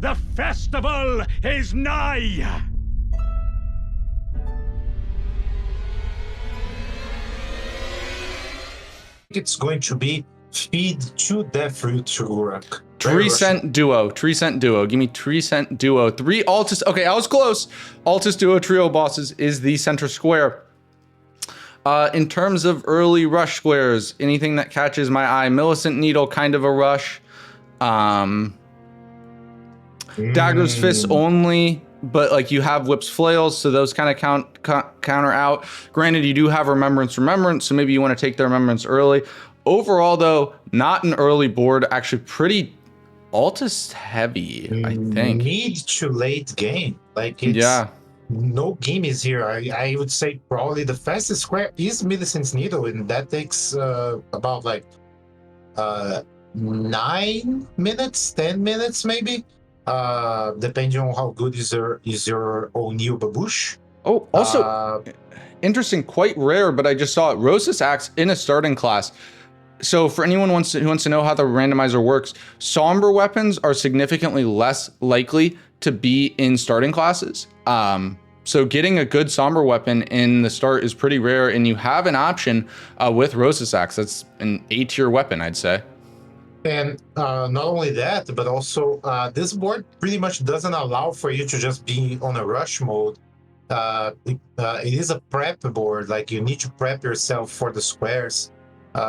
The festival is nigh! It's going to be feed to Deathroot Shuruk. Tree Scent Duo. Give me Tree Scent Duo. 3 Altus. Okay, I was close. Altus Duo Trio bosses is the center square. In terms of early rush squares, anything that catches my eye, Millicent Needle, kind of a rush. Dagger's Fists only, but like you have Whip's Flails, so those kind of counter out. Granted, you do have Remembrance, so maybe you want to take the Remembrance early. Overall, though, not an early board, actually pretty Altus heavy, I think. Mid to late game. Like, it's no gimmies here. I would say probably the fastest square is Millicent's Needle, and that takes about like 9 minutes, 10 minutes maybe, depending on how good is your O'Neill Babush. Oh, also interesting, quite rare, but I just saw it. Rosa's Axe in a starting class. So for anyone who wants to know how the randomizer works, somber weapons are significantly less likely to be in starting classes. So getting a good somber weapon in the start is pretty rare, and you have an option with Rosa's Axe. That's an A-tier weapon, I'd say. And not only that, but also this board pretty much doesn't allow for you to just be on a rush mode. It is a prep board, like you need to prep yourself for the squares.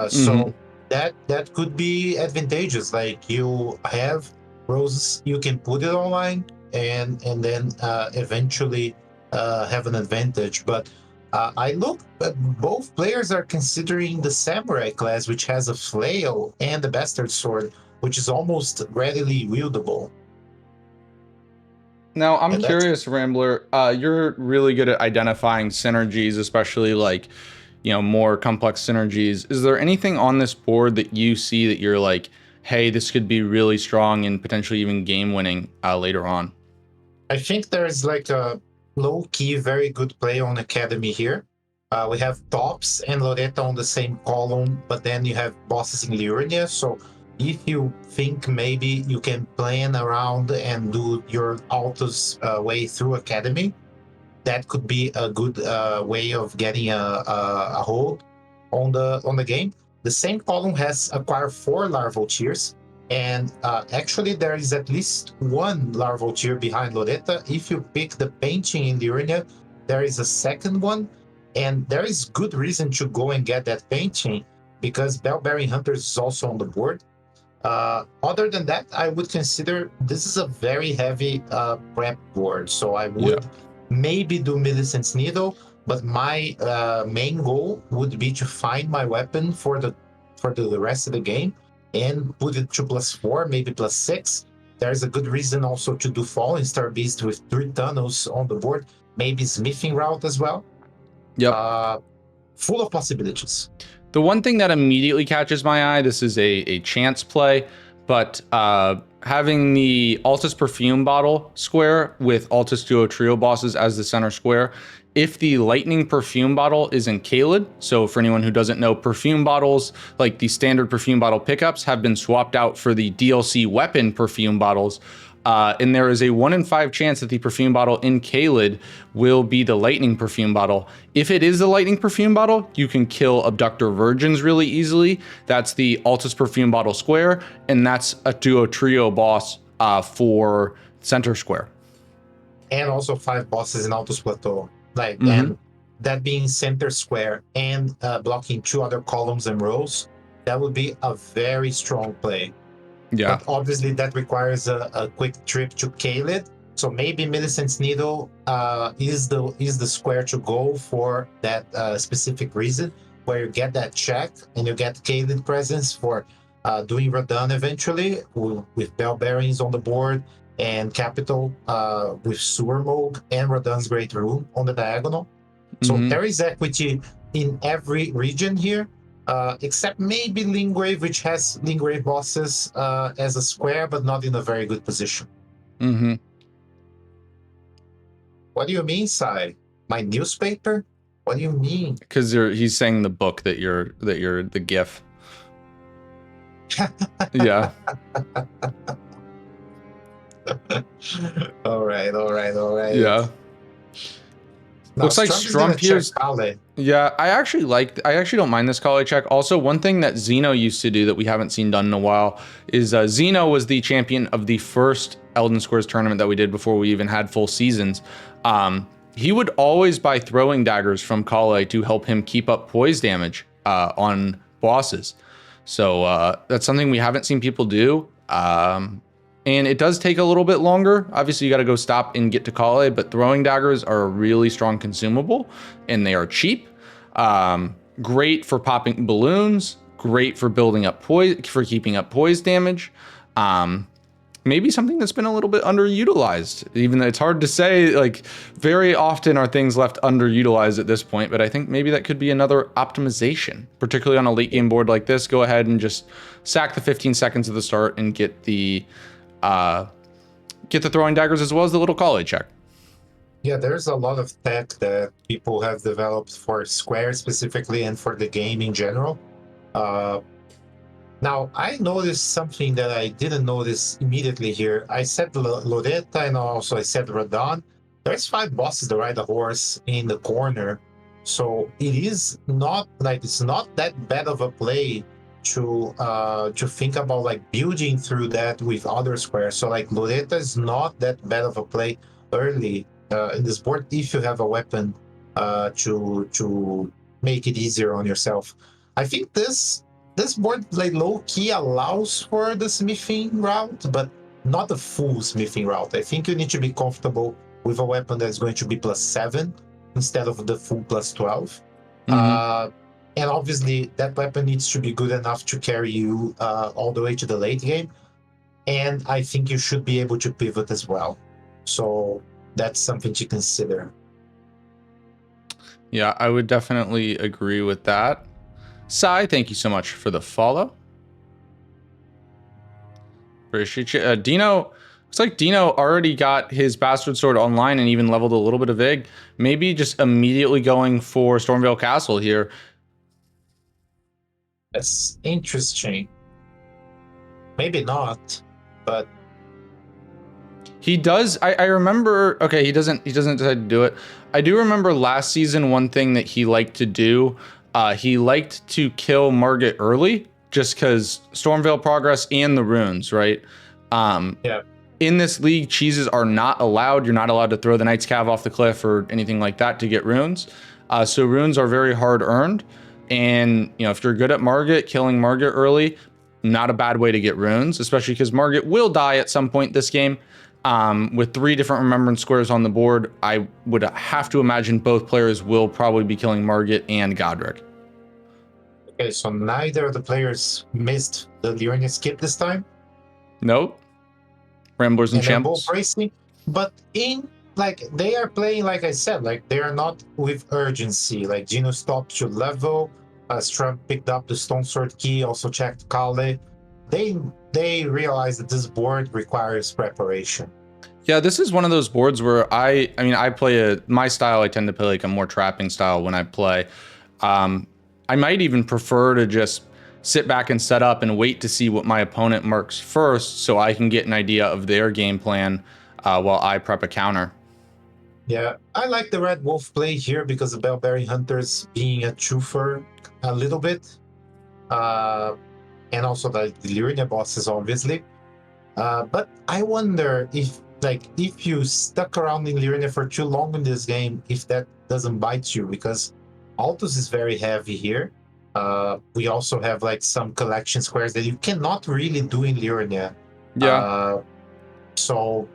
So that could be advantageous. Like you have roses, you can put it online and then eventually have an advantage. But I look at both players are considering the samurai class, which has a flail and a bastard sword, which is almost readily wieldable. Now, I'm curious, Rambler, you're really good at identifying synergies, especially like, more complex synergies. Is there anything on this board that you see that you're like, hey, this could be really strong and potentially even game winning later on? I think there's like a low-key, very good play on Academy here. We have Tops and Loretta on the same column, but then you have bosses in Liurnia. So if you think maybe you can plan around and do your Altus way through Academy, that could be a good way of getting a hold on the game. The same column has acquire 4 larval tiers, and actually there is at least 1 larval tier behind Loretta. If you pick the painting in the arena, there is a second one, and there is good reason to go and get that painting because Bellbearing Hunters is also on the board. Other than that, I would consider this is a very heavy prep board, so I would maybe do Millicent's Needle, but my main goal would be to find my weapon for the rest of the game and put it to +4, maybe +6. There's a good reason also to do Falling Star Beast with 3 tunnels on the board, maybe Smithing Route as well. Full of possibilities. The one thing that immediately catches my eye, this is a chance play, but having the Altus Perfume Bottle square with Altus Duo Trio bosses as the center square, if the Lightning Perfume Bottle is in Caelid, so for anyone who doesn't know, perfume bottles, like the standard perfume bottle pickups, have been swapped out for the DLC weapon perfume bottles. And there is a 1 in 5 chance that the perfume bottle in Caelid will be the Lightning Perfume Bottle. If it is the Lightning Perfume Bottle, you can kill Abductor Virgins really easily. That's the Altus Perfume Bottle square, and that's a Duo Trio boss for center square. And also 5 bosses in Altus Plateau. And that being center square and blocking 2 other columns and rows, that would be a very strong play. Yeah. But obviously that requires a quick trip to Caelid. So maybe Millicent's Needle is the square to go for that specific reason, where you get that check and you get Caelid presence for doing Radahn eventually with Bell Bearings on the board and Capital with Sewer Moog and Radahn's Great Room on the diagonal. So there is equity in every region here. Except maybe Lingrave, which has Lingrave bosses as a square, but not in a very good position. What do you mean, Sai? My newspaper? What do you mean? Because he's saying the book that you're the GIF. Yeah. All right, all right, all right. Yeah. Now Looks like Strump is gonna Strump check here's. Kale. Yeah, I actually don't mind this Kali check. Also, one thing that Xeno used to do that we haven't seen done in a while is Xeno was the champion of the first Elden Squares tournament that we did before we even had full seasons. He would always buy throwing daggers from Kale to help him keep up poise damage on bosses. So that's something we haven't seen people do. And it does take a little bit longer. Obviously, you got to go stop and get to Kale, but throwing daggers are a really strong consumable and they are cheap. Great for popping balloons, great for building up poise, for keeping up poise damage. Maybe something that's been a little bit underutilized, even though it's hard to say, like very often are things left underutilized at this point, but I think maybe that could be another optimization, particularly on a late game board like this. Go ahead and just sack the 15 seconds of the start and get the throwing daggers as well as the little Kale check. Yeah, there's a lot of tech that people have developed for Square specifically and for the game in general. Now, I noticed something that I didn't notice immediately here. I said Loretta and also I said Radon. There's 5 bosses to ride a horse in the corner. So it is not like it's not that bad of a play to think about like building through that with other squares. So like Loretta is not that bad of a play early in this board if you have a weapon to make it easier on yourself. I think this board like low key allows for the smithing route, but not the full smithing route. I think you need to be comfortable with a weapon that's going to be +7 instead of the full +12. And obviously that weapon needs to be good enough to carry you all the way to the late game. And I think you should be able to pivot as well. So that's something to consider. Yeah, I would definitely agree with that. Sai, thank you so much for the follow. Appreciate you. Dino, looks like Dino already got his Bastard Sword online and even leveled a little bit of Ig. Maybe just immediately going for Stormveil Castle here. That's interesting. Maybe not, but he does. I remember. Okay, he doesn't decide to do it. I do remember last season one thing that he liked to do. He liked to kill Margit early, just because Stormveil progress and the runes, right? yeah. In this league, cheeses are not allowed. You're not allowed to throw the Knight's Cav off the cliff or anything like that to get runes. So runes are very hard earned. And if you're good at Margit, killing Margit early, not a bad way to get runes, especially because Margit will die at some point this game. With 3 different remembrance squares on the board, I would have to imagine both players will probably be killing Margit and Godric. Okay, so neither of the players missed the Liurnia skip this time. Nope. Ramblers and And they're Champs. both racing, but they are playing, like I said, like they are not with urgency. Like Dino stopped to level, Strump picked up the Stone Sword key, also checked Kale. They realize that this board requires preparation. Yeah, this is one of those boards where I play my style. I tend to play like a more trapping style when I play. I might even prefer to just sit back and set up and wait to see what my opponent marks first so I can get an idea of their game plan while I prep a counter. Yeah, I like the Red Wolf play here because the Bellberry Hunters being a truther a little bit. And also the Liurnia bosses, obviously. But I wonder if you stuck around in Liurnia for too long in this game, if that doesn't bite you, because Altus is very heavy here. We also have like some collection squares that you cannot really do in Liurnia. Yeah. So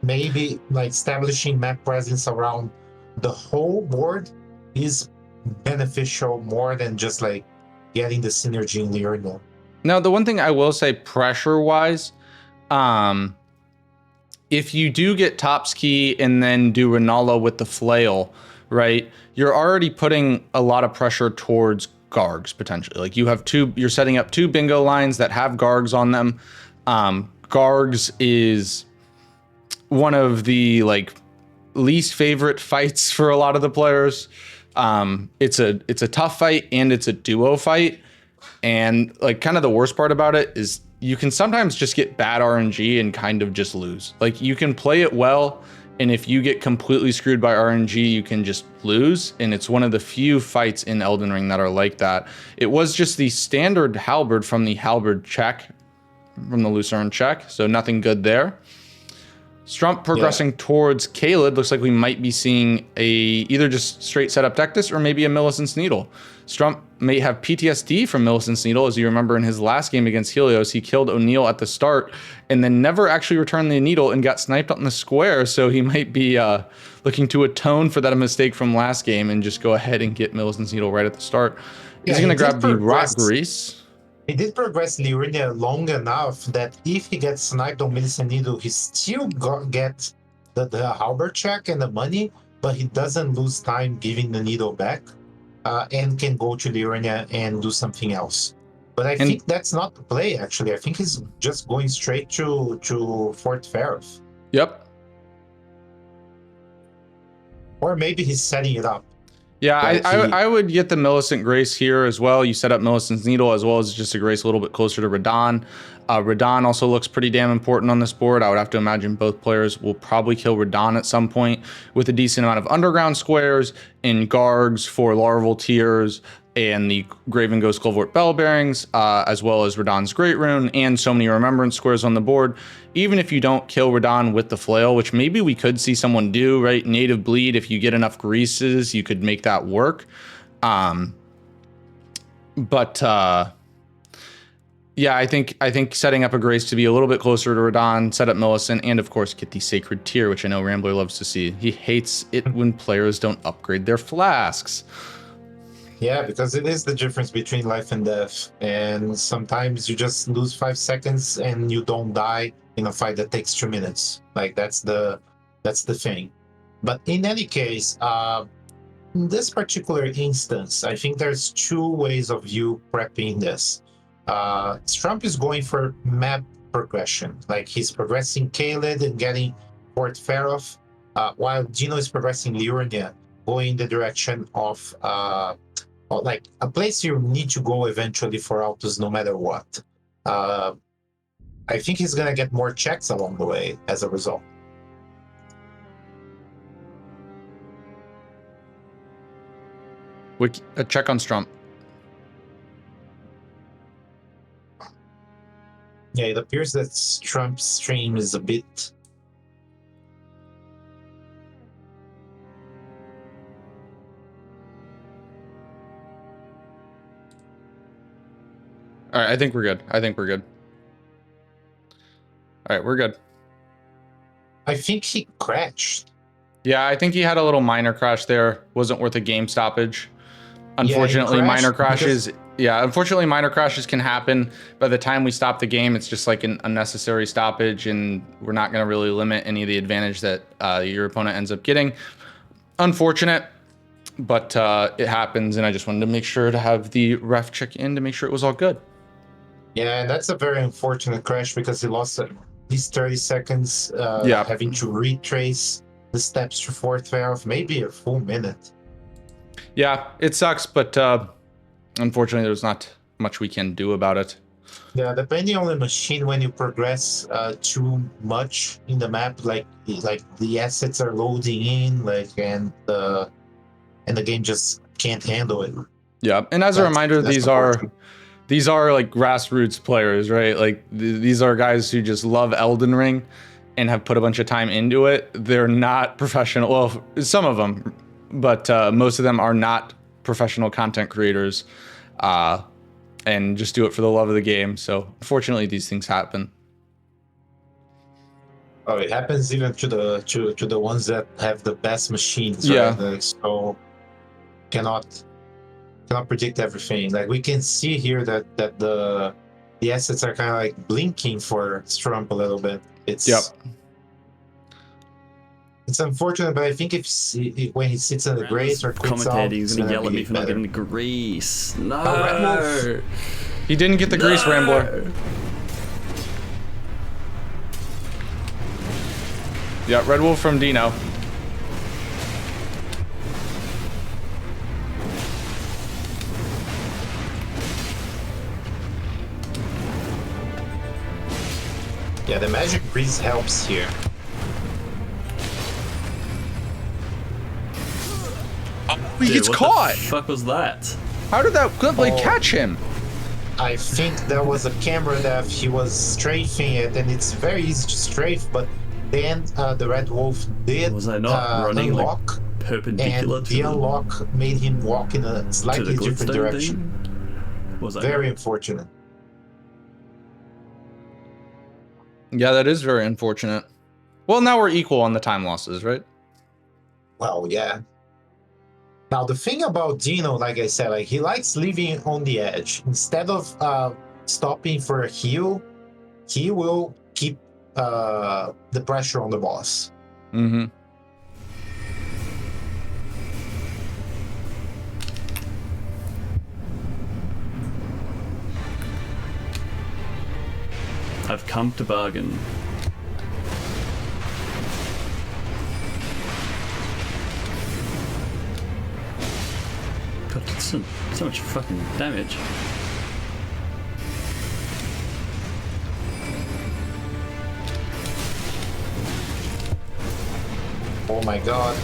maybe like establishing map presence around the whole board is beneficial more than just like getting the synergy in Liurnia. Now, the one thing I will say pressure-wise, if you do get Top's Key and then do Renala with the flail, right, you're already putting a lot of pressure towards Gargs, potentially. Like you're setting up 2 bingo lines that have Gargs on them. Gargs is one of the least favorite fights for a lot of the players. It's a tough fight and it's a duo fight. And kind of the worst part about it is you can sometimes just get bad RNG and kind of just lose. Like you can play it well, and if you get completely screwed by RNG, you can just lose. And it's one of the few fights in Elden Ring that are like that. It was just the standard halberd from the halberd check, from the Lucerne check, so nothing good there. Strump progressing towards Kaled. Looks like we might be seeing either just straight setup Dectus or maybe a Millicent's Needle. Strump may have PTSD from Millicent's Needle. As you remember in his last game against Helios, he killed O'Neal at the start and then never actually returned the needle and got sniped on the square. So he might be looking to atone for that mistake from last game and just go ahead and get Millicent's Needle right at the start. He's going to grab the Rot Grease. He did progress Liurnia long enough that if he gets sniped on Millicent Needle, he still get the halberd check and the money, but he doesn't lose time giving the needle back, and can go to Liurnia and do something else. But I think that's not the play, actually. I think he's just going straight to Fort Ferroth. Yep. Or maybe he's setting it up. Yeah, I would get the Millicent Grace here as well. You set up Millicent's Needle as well as just a Grace a little bit closer to Radahn. Radahn also looks pretty damn important on this board. I would have to imagine both players will probably kill Radahn at some point with a decent amount of underground squares and Gargs for larval tiers and the Graven Ghost Clovort Bell Bearings, as well as Radahn's Great Rune and so many Remembrance squares on the board. Even if you don't kill Radahn with the flail, which maybe we could see someone do, right? Native Bleed, if you get enough greases, you could make that work. Yeah, I think setting up a Grace to be a little bit closer to Radahn, set up Millicent, and of course get the Sacred Tier, which I know Rambler loves to see. He hates it when players don't upgrade their flasks. Yeah, because it is the difference between life and death. And sometimes you just lose 5 seconds and you don't die in a fight that takes 2 minutes. Like that's the thing. But in any case, in this particular instance, I think there's 2 ways of you prepping this. Strump is going for map progression. Like he's progressing Kaled and getting Fort Ferroth, while Dino is progressing Liurnia, going in the direction of like a place you need to go eventually for Altus no matter what. I think he's gonna get more checks along the way as a result. A check on Strump. Yeah, it appears that Trump's stream is a bit... All right, I think we're good. All right, we're good. I think he crashed. Yeah, I think he had a little minor crash there. Wasn't worth a game stoppage. Unfortunately, unfortunately, minor crashes can happen. By the time we stop the game, it's just like an unnecessary stoppage, and we're not going to really limit any of the advantage that your opponent ends up getting. Unfortunate, but it happens, and I just wanted to make sure to have the ref check in to make sure it was all good. Yeah, that's a very unfortunate crash because he lost at least 30 seconds having to retrace the steps to Fort Ferroth, maybe a full minute. Yeah, it sucks, but unfortunately, there's not much we can do about it. Yeah, depending on the machine, when you progress too much in the map, like the assets are loading in, and the game just can't handle it. Yeah, and as a reminder, these are like grassroots players, right? Like these are guys who just love Elden Ring and have put a bunch of time into it. They're not professional. Well, some of them, but most of them are not professional content creators, and just do it for the love of the game. So unfortunately, these things happen. Oh, it happens even to the ones that have the best machines, right? Yeah. So cannot predict everything. Like we can see here that the assets are kind of like blinking for Strump a little bit. It's unfortunate, but I think when he sits in the Grace or quits out, he's gonna yell at me for not getting the Grease. No, he didn't get the Grease, Rambler. Yeah, Red Wolf from Dino. Yeah, the magic breeze helps here. He Dude, gets what caught. the fuck was that? How did that gunblade Oh. catch him? I think that was a camera that he was strafing it, and it's very easy to strafe, but then the Red Wolf did Was I not running like unlock, perpendicular and to the unlock made him walk in a to slightly the different glitstone direction. thing? Was I Very not? unfortunate. Yeah, that is very unfortunate. Well, now we're equal on the time losses, right? Well, yeah. Now the thing about Dino, like I said, like he likes living on the edge. Instead of stopping for a heal, he will keep the pressure on the boss. Mm-hmm. I've come to bargain. God, that's so much fucking damage. Oh my god.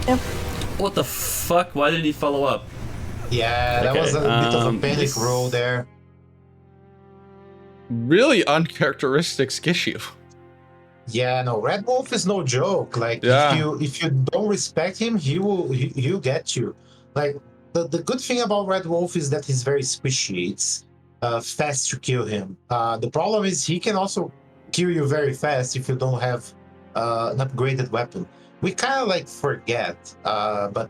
Yep. What the fuck? Why didn't he follow up? Yeah, that Okay, was a bit of a panic this- roll there. Really uncharacteristic Skishu. Yeah, no, Red Wolf is no joke. Like Yeah. if you don't respect him, he'll get you. Like the good thing about Red Wolf is that he's very squishy. It's fast to kill him. The problem is he can also kill you very fast if you don't have an upgraded weapon. We kind of like forget, but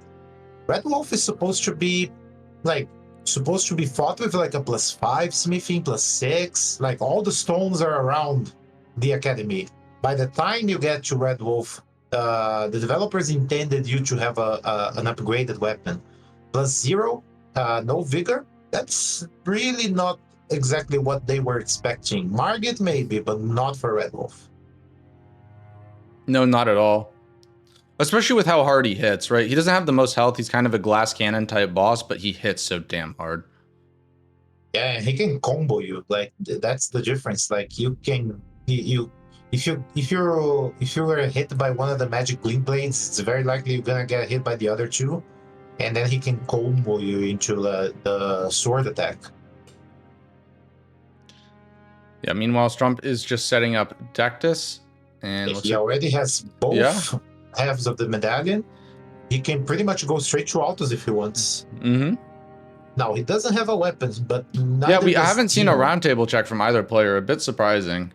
Red Wolf is supposed to be fought with like a +5 smithing, +6. Like all the stones are around the academy. By the time you get to Red Wolf, the developers intended you to have an upgraded weapon. +0, no vigor. That's really not exactly what they were expecting. Margit maybe, but not for Red Wolf. No, not at all. Especially with how hard he hits, right? He doesn't have the most health. He's kind of a glass cannon type boss, but he hits so damn hard. Yeah, he can combo you. Like that's the difference. Like you can you if you were hit by one of the magic glint blades, it's very likely you're gonna get hit by the other two, and then he can combo you into the sword attack. Yeah, meanwhile, Strump is just setting up Dectus. And If he already has both Yeah. halves of the medallion, he can pretty much go straight to Altus if he wants. Mm-hmm. Now he doesn't have a weapon, but Yeah, I does haven't seen a Dino. roundtable check from either player. A bit surprising.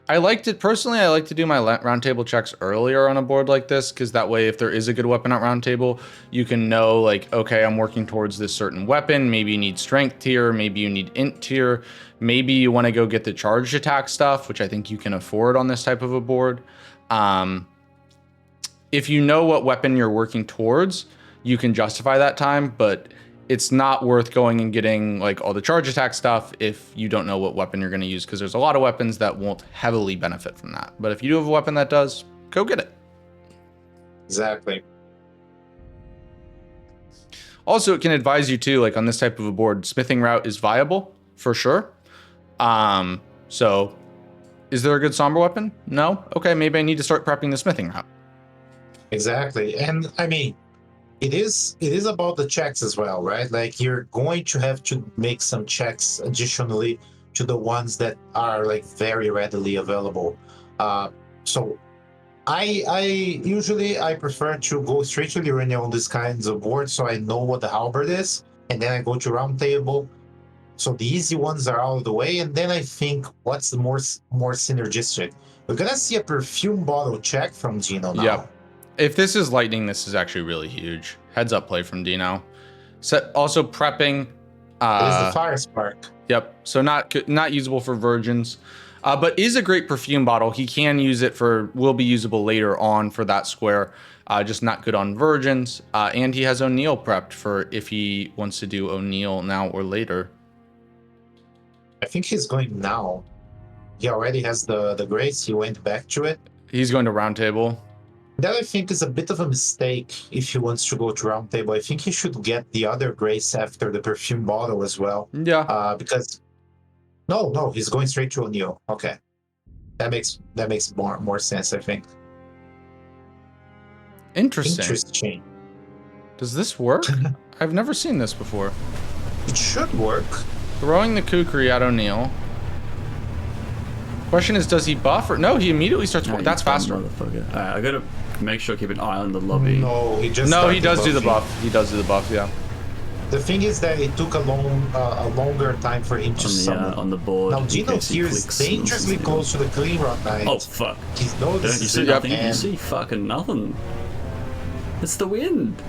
I liked it personally. I like to do my roundtable checks earlier on a board like this because that way, if there is a good weapon at roundtable, you can know like, okay, I'm working towards this certain weapon. Maybe you need strength tier. Maybe you need int tier. Maybe you want to go get the charged attack stuff, which I think you can afford on this type of a board. If you know what weapon you're working towards, you can justify that time, but it's not worth going and getting like all the charge attack stuff if you don't know what weapon you're going to use, because there's a lot of weapons that won't heavily benefit from that. But if you do have a weapon that does, go get it. Exactly. Also, it can advise you too, like on this type of a board, smithing route is viable for sure. So is there a good somber weapon? No? Okay, maybe I need to start prepping the smithing route. Exactly. And I mean, it is about the checks as well, right? Like you're going to have to make some checks additionally to the ones that are like very readily available. So I usually prefer to go straight to Liurnia on these kinds of boards, so I know what the halberd is, and then I go to round table. So the easy ones are out of the way, and then I think what's the more synergistic. We're gonna see a perfume bottle check from Dino now. Yep. If this is lightning, this is actually really huge. Heads up play from Dino. Also prepping. It is the fire spark. Yep. So not usable for virgins, but is a great perfume bottle. He can use it will be usable later on for that square. Just not good on virgins. And he has O'Neill prepped for if he wants to do O'Neill now or later. I think he's going now. He already has the grace. He went back to it. He's going to round table. That I think is a bit of a mistake if he wants to go to round table. I think he should get the other grace after the perfume bottle as well. Yeah. Because No, he's going straight to O'Neill. Okay, that makes more sense, I think. Interesting. Interesting. Does this work? I've never seen this before. It should work. Throwing the kukri at O'Neill. Question is, does he buff or no? He immediately starts. Oh, That's you dumb faster. Motherfucker. I gotta make sure I keep an eye on the lobby. No, he just. No, he started does do the buffing. buff. He does do the buff. Yeah. The thing is that it took a longer time for him to summon. On the board. Now in Dino case he here is clicks dangerously something. close to the Clean Rock Knight. Oh fuck! He's Don't you noticing see it, nothing? You and see fucking nothing. It's the wind.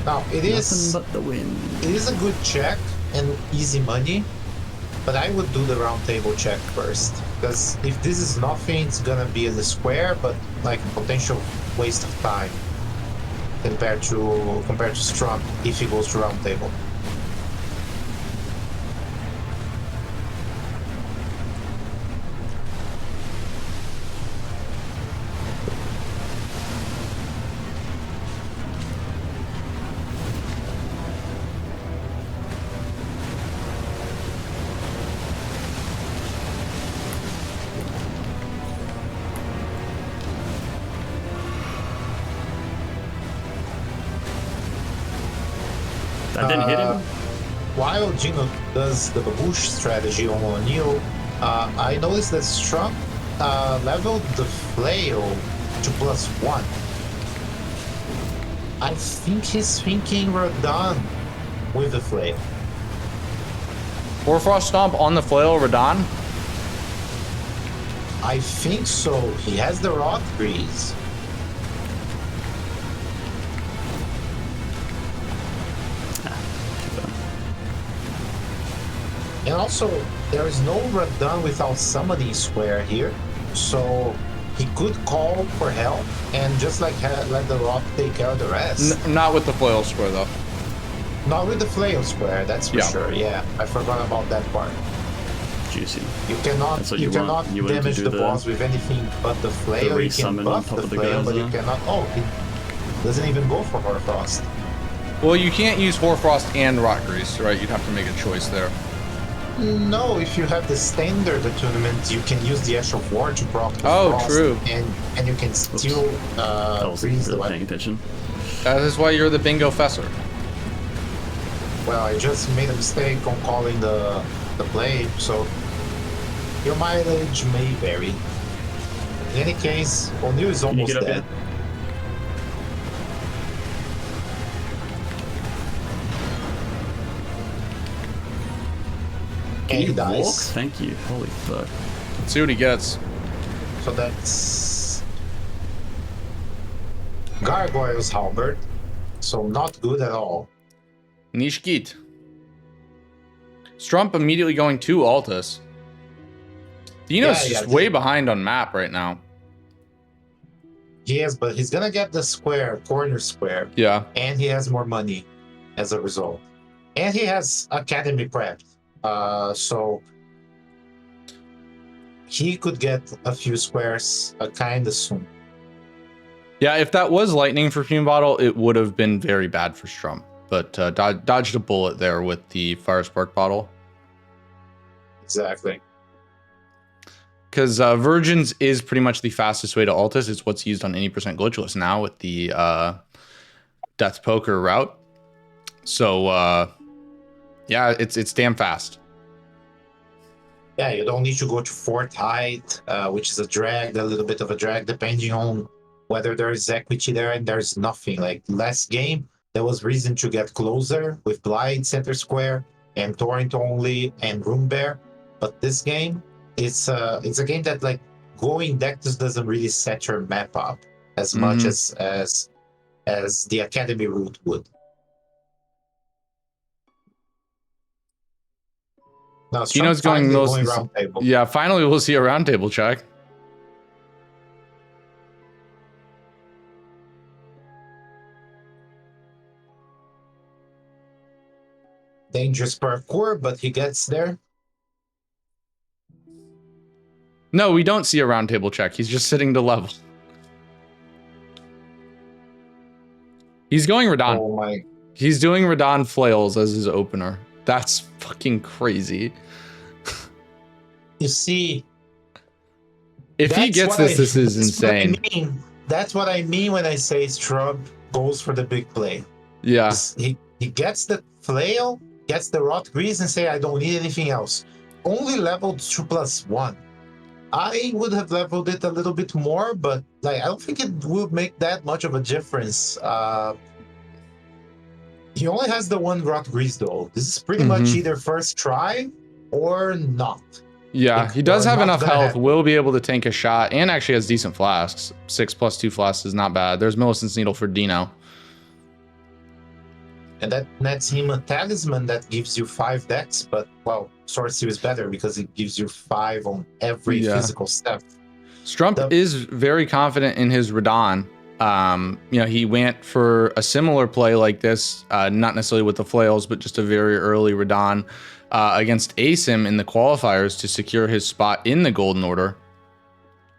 now it is Nothing but the wind. it is a good check and easy money, but I would do the round table check first, because if this is nothing, it's gonna be in the square, but like potential waste of time compared to Strump if he goes to round table. That didn't hit him. While Dino does the baboosh strategy on O'Neill, I noticed that Strump leveled the flail to +1. I think he's thinking we're done with the flail. Hoarfrost Stomp on the flail, Radon. I think so. He has the rot grease. And also, there is no Radon without summoning square here, so he could call for help and just like let the rock take care of the rest. Not with the flail square though. Not with the flail square, that's for Yeah. sure. Yeah, I forgot about that part. Juicy. You cannot That's what you you want. cannot You want him to damage do the the- boss with anything but the flail. You can resummon on buff top the of the flail, guys, but you huh? cannot. Oh, it doesn't even go for Horfrost. Well, you can't use Hoarfrost and Rot Grease, right? You'd have to make a choice there. No, if you have the standard tournament, you can use the Ash of War to proc the Oh, frost, true. and you can still I wasn't freeze the really paying weapon. attention. That is why you're the bingo fesser. Well, I just made a mistake on calling the play, so your mileage may vary. In any case, O'Neill is Can you almost get up dead. here? Can And you he dies. walk? Thank you. Holy fuck. Let's see what he gets. So that's Gargoyle's Halberd. So not good at all. Nishkit. Strump immediately going to Altus. Dino's Yeah, just yeah. way behind on map right now. Yes, but he's gonna get the corner square, Yeah. and he has more money as a result. And he has Academy prepped. So he could get a few squares kinda soon. Yeah, if that was Lightning for Fume Bottle, it would have been very bad for Strump. But dodged a bullet there with the Fire Spark Bottle. Exactly. Because Virgins is pretty much the fastest way to Altus. It's what's used on any percent glitchless now with the Death Poker route. So, yeah, it's damn fast. Yeah, you don't need to go to Fort Height, which is a little bit of a drag, depending on whether there is equity there, and there's nothing. Like last game, there was reason to get closer with Blind Center Square and Torrent only and Room Bear, but this game, it's a game that like going deck just doesn't really set your map up as much as the Academy route would. Now, Dino's Strump going finally most. going round table. Yeah, finally we'll see a roundtable check. Dangerous parkour, but he gets there. No, we don't see a roundtable check. He's just sitting to level. He's going Radon. Oh my! He's doing Radon Flails as his opener. That's fucking crazy. You see, If he gets this, this is insane. That's what I mean when I say Strump goes for the big play. Yeah. He gets the flail, gets the rot grease, and say, I don't need anything else. Only leveled 2+1. I would have leveled it a little bit more, but like I don't think it will make that much of a difference. He only has the one rot grease though. This is pretty much either first try or not. Yeah, he does have enough health. Happen. Will be able to tank a shot, and actually has decent flasks. 6+2 flasks is not bad. There's Millicent's Needle for Dino. And that nets him a talisman that gives you 5 dex, but well, Sorcery is better because it gives you 5 on every physical step. Strump is very confident in his Radon. You know, he went for a similar play like this, not necessarily with the flails, but just a very early Radon against ASIM in the qualifiers to secure his spot in the Golden Order.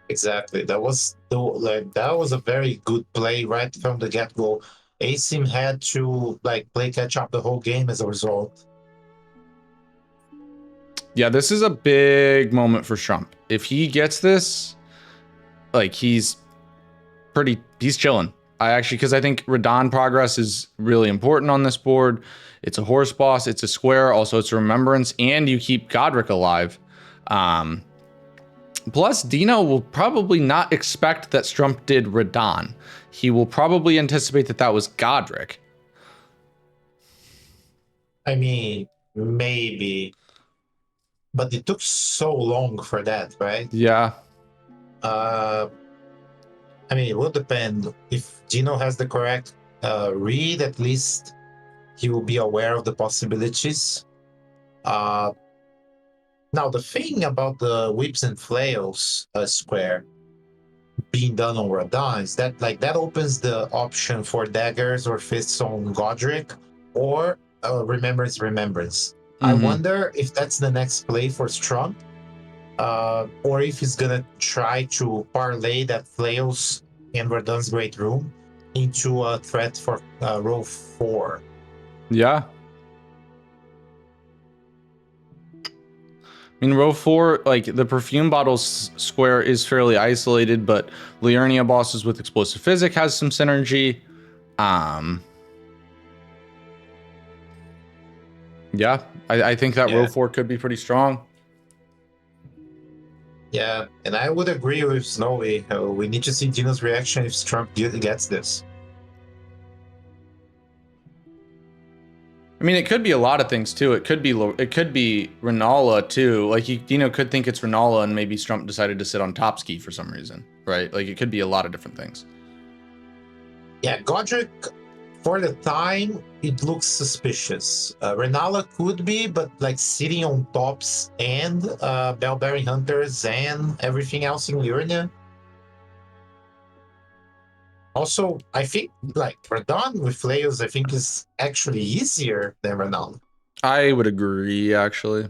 Exactly. That was a very good play right from the get-go. ASIM had to play catch up the whole game as a result. Yeah, this is a big moment for Strump. If he gets this, he's chilling. Because I think Radon progress is really important on this board. It's a horse boss, it's a square, also it's a remembrance, and you keep Godric alive. Plus, Dino will probably not expect that Strump did Radon. He will probably anticipate that that was Godric. I mean, maybe. But it took so long for that, right? Yeah. I mean, it will depend. If Dino has the correct read, at least he will be aware of the possibilities. Now, the thing about the whips and flails square being done on Radon is that that opens the option for daggers or fists on Godric or Remembrance. Mm-hmm. I wonder if that's the next play for Strump, or if he's gonna try to parlay that flails and Radon's Great Room into a threat for row 4. Yeah. I mean, row 4, the perfume bottles square is fairly isolated, but Liurnia bosses with explosive physic has some synergy. Yeah, I think that row 4 could be pretty strong. Yeah, and I would agree with Snowy. We need to see Dino's reaction if Strump gets this. I mean, it could be a lot of things too. It could be Renala too. Dino could think it's Renala, and maybe Strump decided to sit on top ski for some reason, right? It could be a lot of different things. Yeah, Godric, for the time, it looks suspicious. Renala could be, but sitting on tops and Bell-bearing Hunters and everything else in Liurnia. Also, I think Radon with flails, I think is actually easier than Renala. I would agree, actually.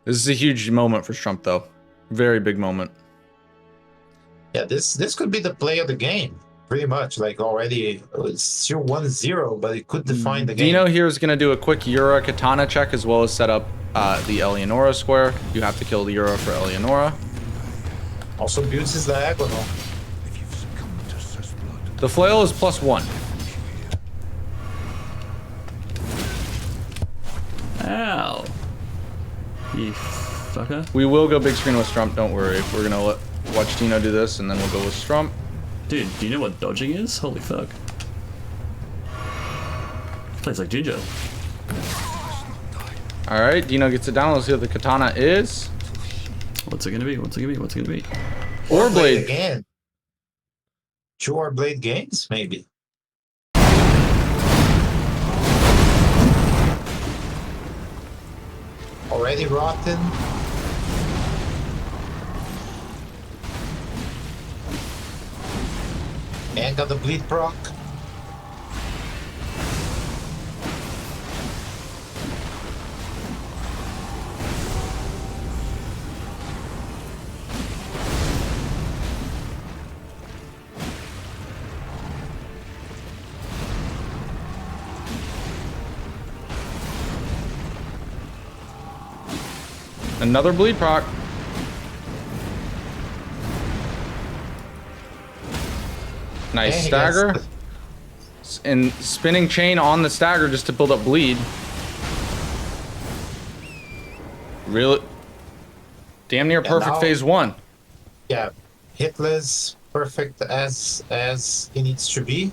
This is a huge moment for Strump, though. Very big moment. Yeah, this could be the play of the game. Pretty much, already, it's still 1-0, but it could define the game. Dino here is going to do a quick Yura Katana check, as well as set up the Eleonora square. You have to kill the Yura for Eleonora. Also builds his diagonal. The flail is +1. Ow. You fucker. We will go big screen with Strump, don't worry. We're going to watch Dino do this, and then we'll go with Strump. Dude, do you know what dodging is? Holy fuck. Plays like Ginger. Alright, Dino gets it down. Let's see what the katana is. What's it gonna be? What's it gonna be? What's it gonna be? Or blade again. 2 or blade games, maybe. Already rotten. And got the bleed proc. Another bleed proc. Nice Yeah, he stagger. gets And spinning chain on the stagger just to build up bleed. Really? Damn near perfect now- phase 1. Yeah, Hitler's perfect as it needs to be.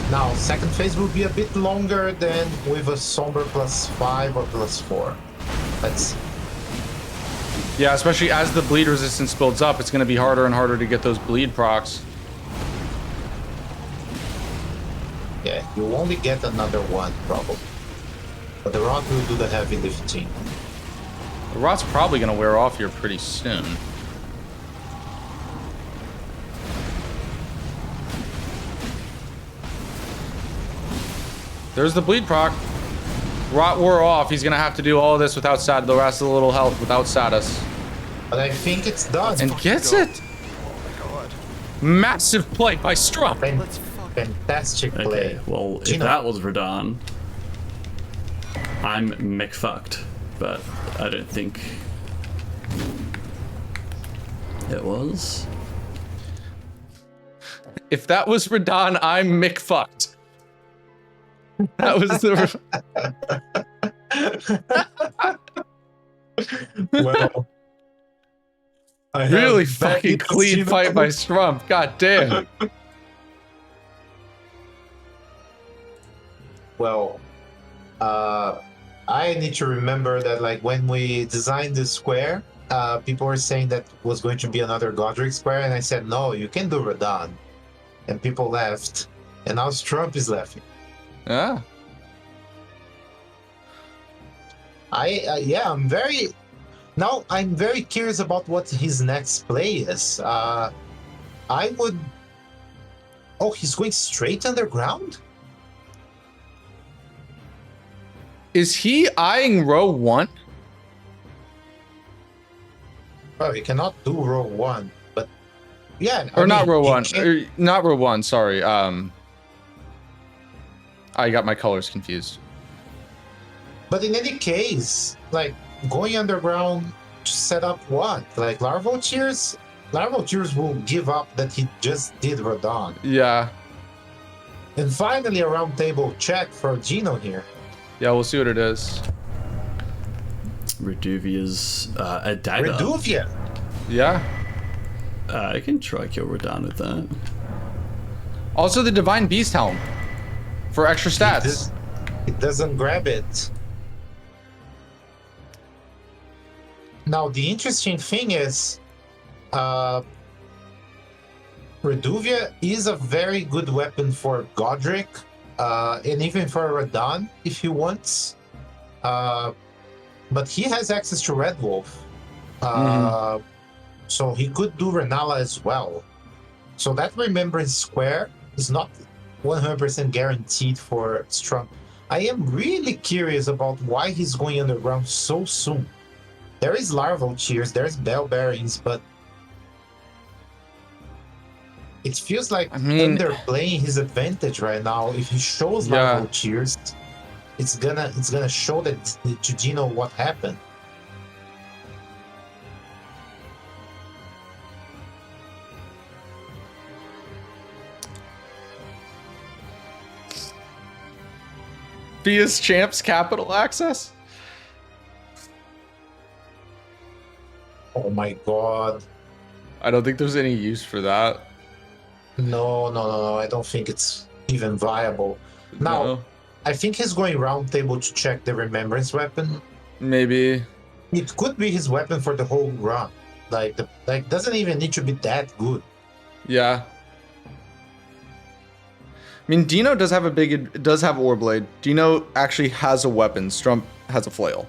Now, second phase will be a bit longer than with a Somber +5 or +4. Let's see. Yeah, especially as the bleed resistance builds up, it's going to be harder and harder to get those bleed procs. Yeah, you'll only get another one, probably. But the rod will do the heavy lifting. The rot's probably going to wear off here pretty soon. There's the bleed proc. Rot wore off. He's going to have to do all of this without the rest of the little health without status. But I think it's done. And gets it. Massive play by Strump. Fantastic play. Okay, well, if Dino. that was Radon, I'm McFucked, but I don't think it was. If that was Radon, I'm McFucked. That was the... Well, I have really bet fucking you clean Casino. fight by Strump. God damn. Well, I need to remember that, like, when we designed this square, people were saying that was going to be another Godric square, and I said, no, you can do Radon. And people laughed. And now Strump is laughing. Yeah. I'm very curious about what his next play is. I would... Oh, he's going straight underground? Is he eyeing row 1? Oh, he cannot do row 1, but yeah. Or not row he 1. can- Not row 1, sorry. I got my colors confused. But in any case, like, going underground to set up what? Like, Larval Tears? Larval Tears will give up that he just did Radon. Yeah. And finally, a round table check for Dino here. Yeah, we'll see what it is. Reduvia's a dagger. Reduvia! Yeah. I can try kill Radon with that. Also the Divine Beast Helm. For extra stats. It doesn't grab it. Now, the interesting thing is, Reduvia is a very good weapon for Godric, and even for Radon, if he wants. But he has access to Red Wolf. So he could do Renala as well. So that Remembrance Square is not 100% guaranteed for Strump. I am really curious about why he's going underground so soon. There is Larval Tears, there's Bell Bearings, but it feels like underplaying his advantage right now. If he shows Larval Tears, it's gonna show that to Dino what happened. Via's Champs Capital Access? Oh my god. I don't think there's any use for that. No. I don't think it's even viable. Now, No. I think he's going round table to check the Remembrance weapon. Maybe. It could be his weapon for the whole run. Like doesn't even need to be that good. Yeah. I mean, Dino does have Ore Blade. Dino actually has a weapon. Strump has a flail.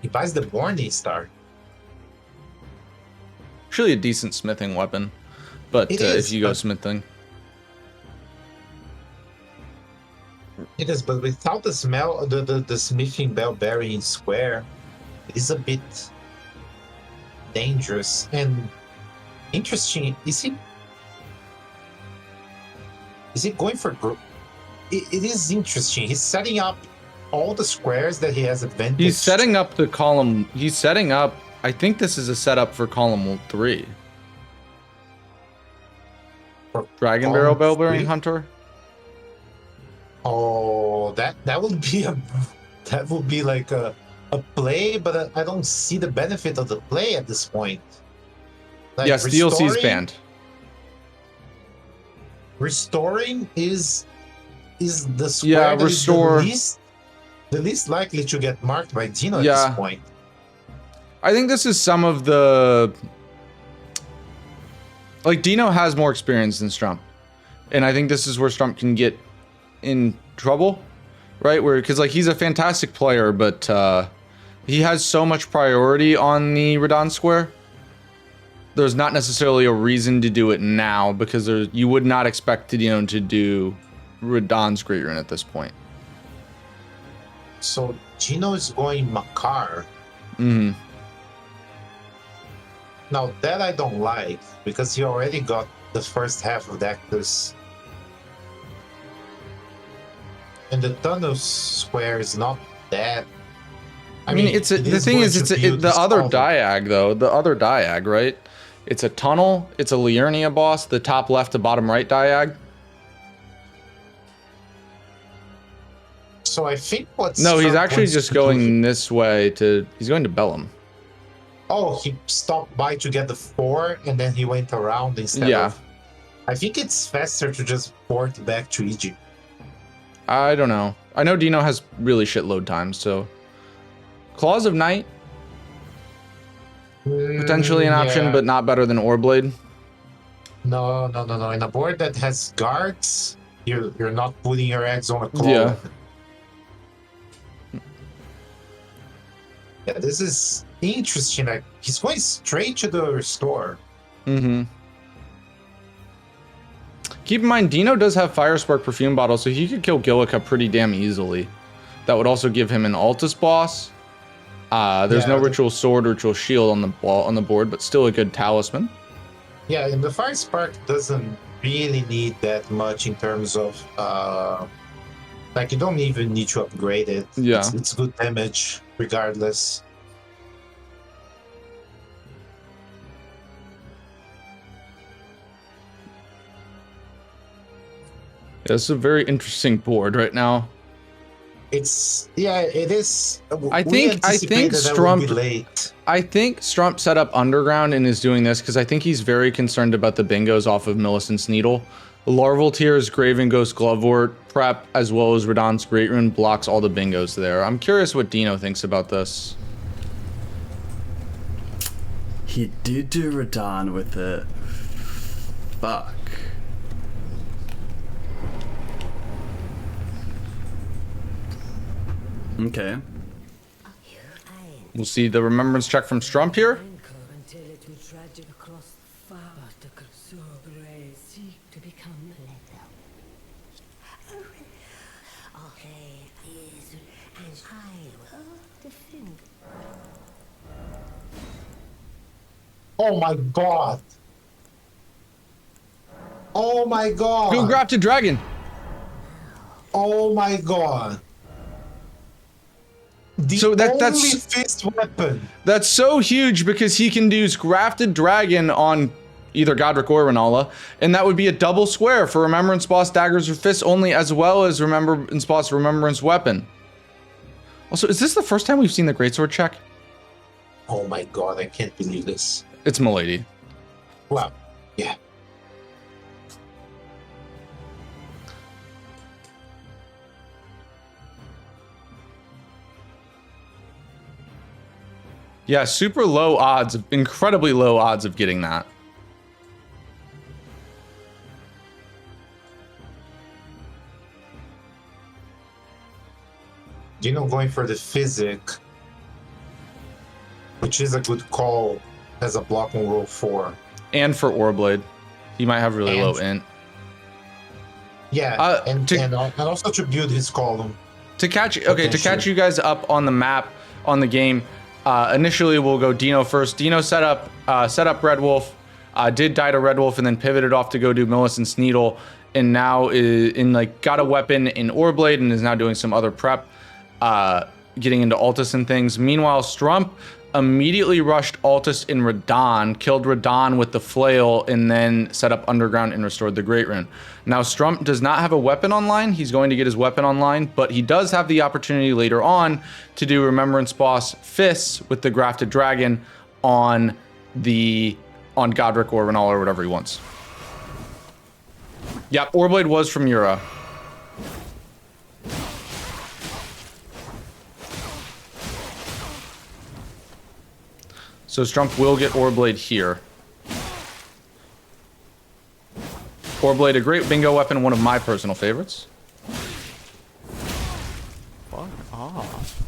He buys the Morning Star. Actually a decent smithing weapon. But It is, if you go but- smithing. It is, but without the smell, the smithing bell bearing square, it is a bit dangerous and interesting. Is he going for it is interesting. He's setting up all the squares that he has advantage. He's setting up the column. He's setting up. I think this is a setup for column 3. for Dragon column Barrel Bell Bearing 3. Hunter. Oh, that would be like a play, but I don't see the benefit of the play at this point. Like Yes, DLC's restoring- banned. Restoring is the square Yeah, that is restore. the least likely to get marked by Dino at Yeah. this point. I think this is some of the. Like, Dino has more experience than Strump. And I think this is where Strump can get in trouble, right? Because, like, he's a fantastic player, but he has so much priority on the Radon Square. There's not necessarily a reason to do it now, because you would not expect Dino to do Radon's Great Rune at this point. So Gino is going Makar. Mm-hmm. Now that I don't like, because he already got the first half of Dactus. And the Thanos square is not that. I mean, it's the thing is, it's the other diag though. The other diag, right? It's a tunnel. It's a Liurnia boss. The top left to bottom right diag. So I think what's No, he's Trump actually wants just to do going this way to. He's going to Bellum. Oh, he stopped by to get the 4, and then he went around instead Yeah. of... I think it's faster to just port back to Egypt. I don't know. I know Dino has really shit load times, so Claws of Night potentially an option, Yeah. but not better than Oreblade. No. In a board that has guards, you're not putting your eggs on a claw. Yeah. Yeah, this is interesting. Like, he's going straight to the restore. Mm-hmm. Keep in mind, Dino does have Fire Spark Perfume Bottle, so he could kill Gillica pretty damn easily. That would also give him an Altus boss. There's no Yeah. Ritual Sword, Ritual Shield on the board, but still a good talisman. Yeah, and the Fire Spark doesn't really need that much in terms of... like, you don't even need to upgrade it. Yeah. It's good damage, regardless. Yeah, this is a very interesting board right now. It is. I think Strump Strump- late. I think Strump set up Underground and is doing this because I think he's very concerned about the bingos off of Millicent's Needle. Larval Tears, Graven Ghost, Glovewort, Prep, as well as Radon's Great Rune blocks all the bingos there. I'm curious what Dino thinks about this. He did do Radon with it. Fuck. Okay. We'll see the Remembrance check from Strump here. Until it will tragic across far the Kursobre seek to become lethal. Okay, is and I will defend. Oh my god! Oh my god! Go Grafted Dragon. Oh my god! The So that's- only fist weapon. That's so huge because he can use Grafted Dragon on either Godric or Renala, and that would be a double square for Remembrance Boss Daggers or Fists only, as well as Remembrance Boss Remembrance Weapon. Also, is this the first time we've seen the Greatsword check? Oh my god! I can't believe this. It's Milady. Wow. Yeah. Yeah, super low odds, incredibly low odds of getting that. Dino going for the physic, which is a good call as a block on roll 4. And for Oreblade. He might have really And- low int. Yeah, and to- also to build his column. To catch you guys up on the map, on the game, initially we'll go Dino first. Dino set up Red Wolf, Did die to Red Wolf and then pivoted off to go do Millicent's Needle, and now is in like got a weapon in Oreblade and is now doing some other prep, getting into Altus and things. Meanwhile, Strump immediately rushed Altus in Radahn, killed Radahn with the flail, and then set up Underground and restored the Great Rune. Now, Strump does not have a weapon online. He's going to get his weapon online, but he does have the opportunity later on to do Remembrance Boss Fists with the Grafted Dragon on Godric or Renala or whatever he wants. Yep, Oreblade was from Yura. So Strump will get Oreblade here. Oreblade, a great bingo weapon, one of my personal favorites. Fuck off.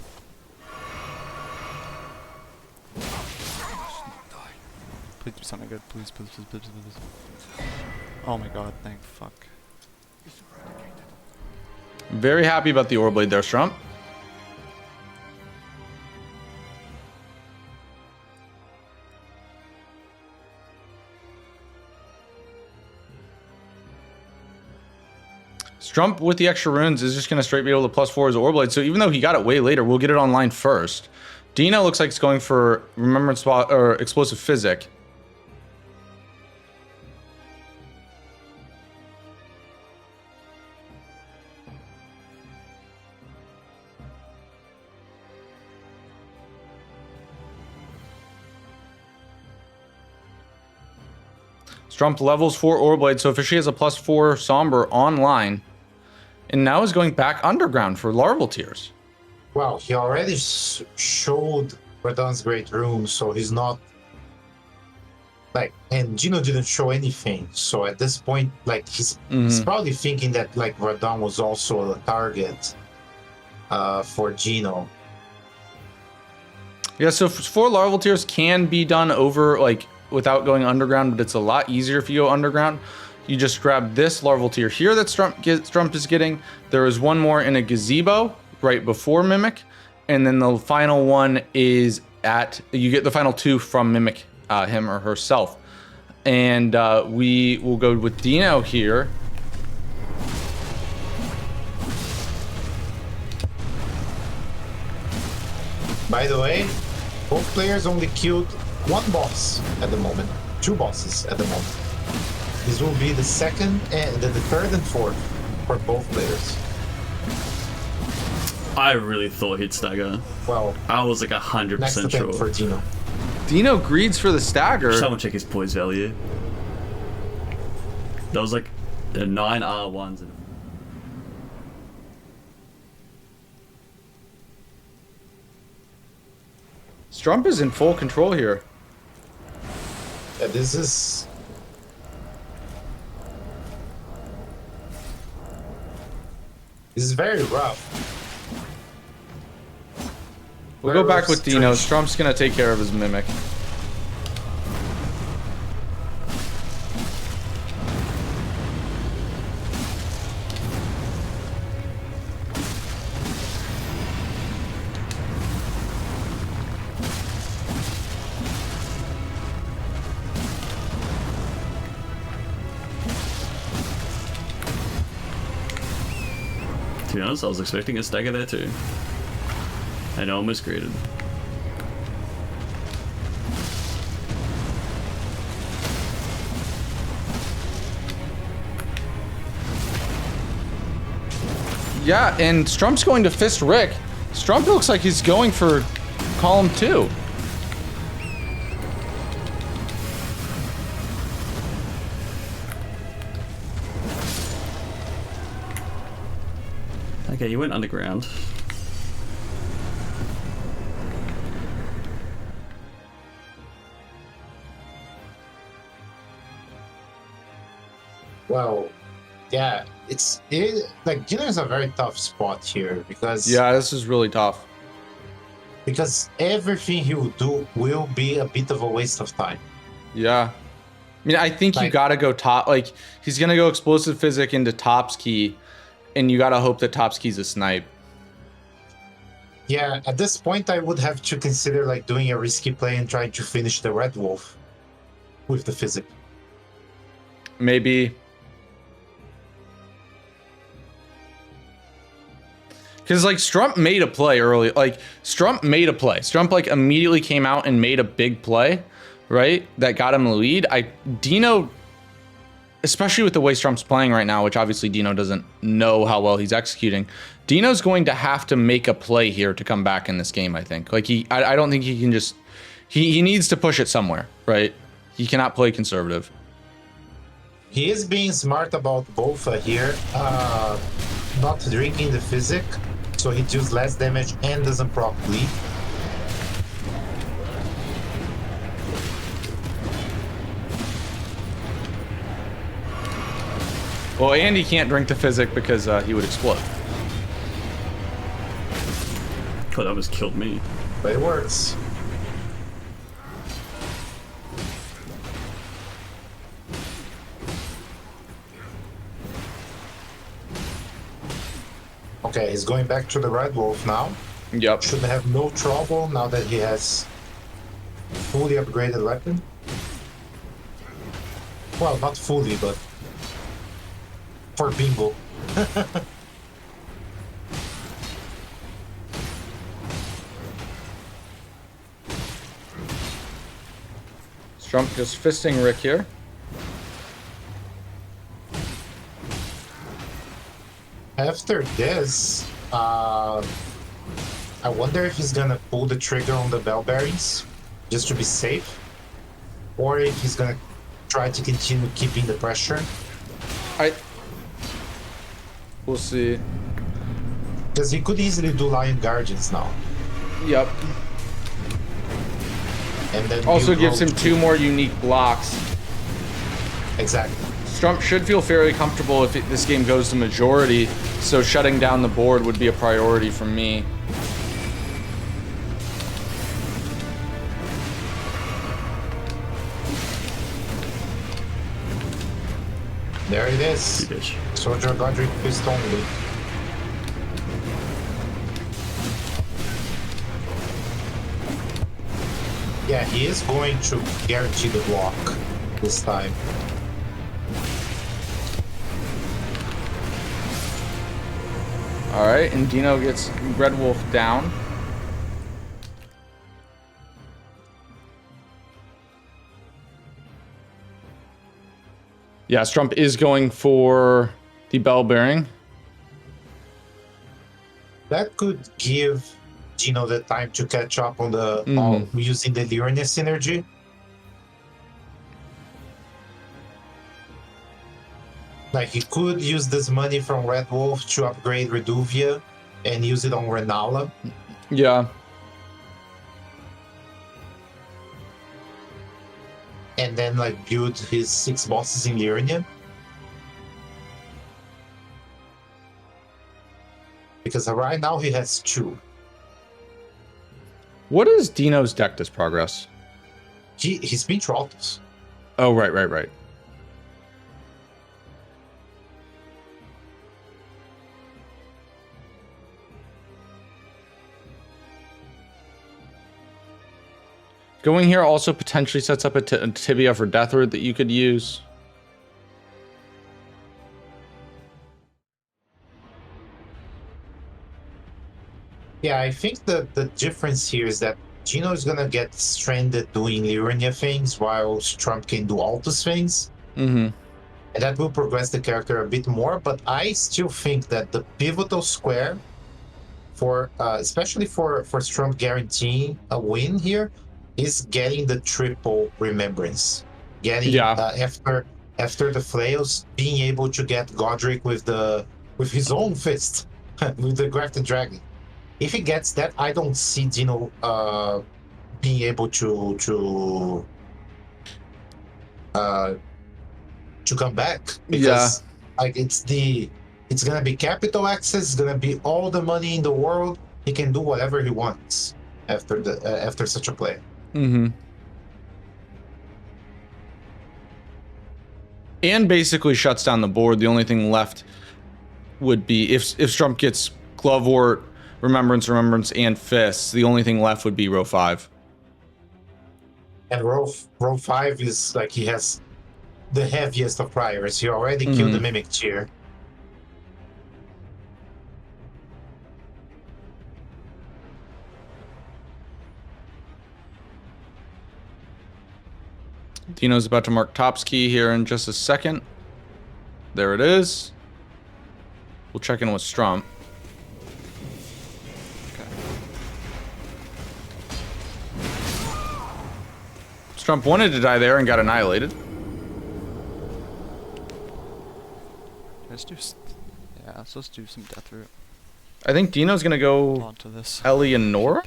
Please do something good. Please, please, please, please, please. Oh my god, thank fuck. Very happy about the Oreblade there, Strump. Strump with the extra runes is just going to straight be able to +4 his Oreblade. So even though he got it way later, we'll get it online first. Dino looks like it's going for Remembrance Spot or Explosive Physic. Strump levels 4 Oreblade, so officially has a +4 Somber online. And now is going back underground for larval tiers. Well, he already showed Radahn's Great Rune, so he's not like, and Dino didn't show anything. So at this point, like he's probably thinking that like Radahn was also a target for Dino. Yeah, so 4 larval tiers can be done over like without going underground, but it's a lot easier if you go underground. You just grab this larval tier here that Strump is getting. There is one more in a gazebo right before Mimic, and then the final one is you get the final 2 from Mimic, him or herself. And we will go with Dino here. By the way, both players only killed 1 boss at the moment, 2 bosses at the moment. This will be the second and the third and fourth for both players. I really thought he'd stagger. Well, I was like 100% next sure. attempt for Dino. Dino greeds for the stagger. Someone check his poise value. That was like the 9 R1s. Strump is in full control here. Yeah, this is very rough. We'll go back with Dino. Strump's gonna take care of his Mimic. To be honest, I was expecting a stagger there too. And almost created. Yeah, and Strump's going to fist Rick. Strump looks like he's going for column 2. Okay, you went underground. Well, yeah, like Dino's a very tough spot here because This is really tough. Because everything he will do will be a bit of a waste of time. Yeah. I mean, I think you gotta go top. Like, he's gonna go Explosive Physic into Top's Key, and you gotta hope that Top's Key's a snipe. Yeah, at this point, I would have to consider like doing a risky play and trying to finish the Red Wolf. with the physic. Maybe. Because, like, Strump made a play early. Like, Strump made a play. Strump, like, immediately came out and made a big play, right? That got him the lead. Dino, especially with the way Strump's playing right now, which obviously Dino doesn't know how well he's executing, Dino's going to have to make a play here to come back in this game, I think. Like, I don't think he can just... He needs to push it somewhere, right? He cannot play conservative. He is being smart about both here. Not drinking the physic, so he deals less damage and doesn't proc bleed. Well, and he can't drink the physic because he would explode. God, that almost killed me. But it works. Okay, he's going back to the Red Wolf now. Yep. Should have no trouble now that he has fully upgraded weapon. Well, not fully, but for bingo. Strump just fisting Rick here. After this, I wonder if he's gonna pull the trigger on the bell bearings just to be safe, or if he's gonna try to continue keeping the pressure. We'll see. Because he could easily do Lion Guardians now. Yep. And then Also you gives go him to- 2 more unique blocks. Exactly. Strump should feel fairly comfortable if this game goes to majority, so shutting down the board would be a priority for me. There it is. You bitch. Soldier Godric fist only. Yeah, he is going to guarantee the block this time. Alright, and Dino gets Red Wolf down. Yeah, Strump is going for the bell bearing. That could give Dino the time to catch up on the on using the Liurnia synergy. Like, he could use this money from Red Wolf to upgrade Reduvia and use it on Renala. Yeah. And then, like, build his 6 bosses in Liurnia. Because right now he has 2. What is Dino's deck this progress? He's been Trolls. Oh, right. Going here also potentially sets up a Tibia for Deathward that you could use. Yeah, I think the difference here is that Dino is gonna get stranded doing Liurnia things while Strump can do Altus things. Mm-hmm. And that will progress the character a bit more, but I still think that the pivotal square for especially for Strump guaranteeing a win here is getting the triple remembrance. Getting after the flails, being able to get Godric with his own fist, with the Grafted Dragon. If he gets that, I don't see Dino being able to come back, because like it's gonna be capital access, it's gonna be all the money in the world. He can do whatever he wants after such a play. Mm-hmm. And basically shuts down the board. The only thing left would be if Strump gets Glovewort, Remembrance, and Fists, the only thing left would be row 5. And row 5 is like he has the heaviest of priors. He already killed the Mimic Tier. Dino's about to mark Top's key here in just a second. There it is. We'll check in with Strump. Okay. Strump wanted to die there and got annihilated. Let's do. Yeah, so let's do some death root I think Dino's gonna go onto this. Eleonora.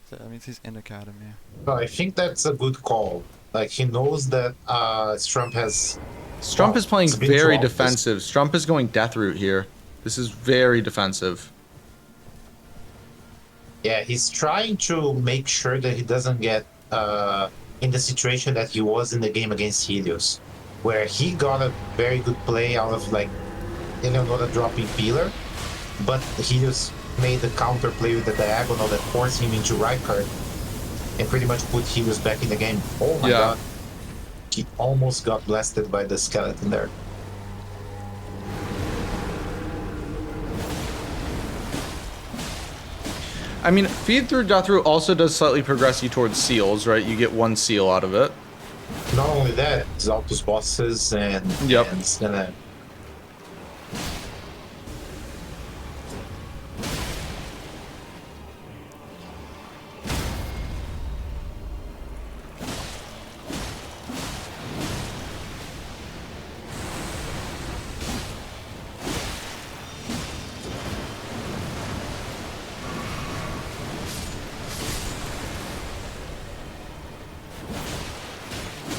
So that means he's in academy. So I think that's a good call. Like he knows that Strump has. Strump is playing it's been very dropped. defensive. Strump is going death root here. This is very defensive. Yeah, he's trying to make sure that he doesn't get in the situation that he was in the game against Helios, where he got a very good play out of like Eleonora dropping Pillar, but Helios made the counter play with the diagonal that forced him into right card and pretty much put Helios back in the game. Oh my god. He almost got blasted by the skeleton there. I mean, feed through death root also does slightly progress you towards seals, right? You get 1 seal out of it. Not only that, it's Altus bosses and, Yep. and it's gonna.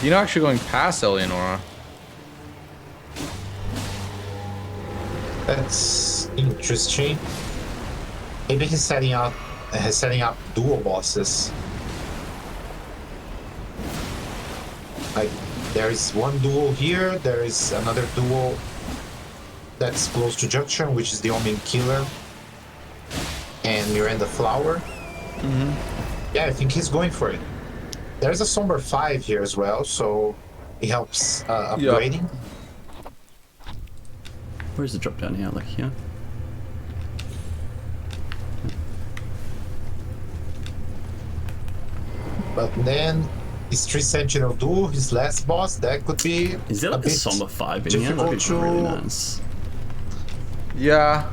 Dino actually going past Eleonora. That's interesting. Maybe he's setting up dual bosses. Like there is one duel here, there is another duel that's close to junction, which is the Omen Killer and Miranda Flower. Yeah, I think he's going for it. There's a Somber 5 here as well, so it helps upgrading. Where's the drop down here? Like here? But then his 3 Sentinel duel, his last boss, that could be Is there like a bit Somber 5 in here? That'd difficult be to really nice. Yeah.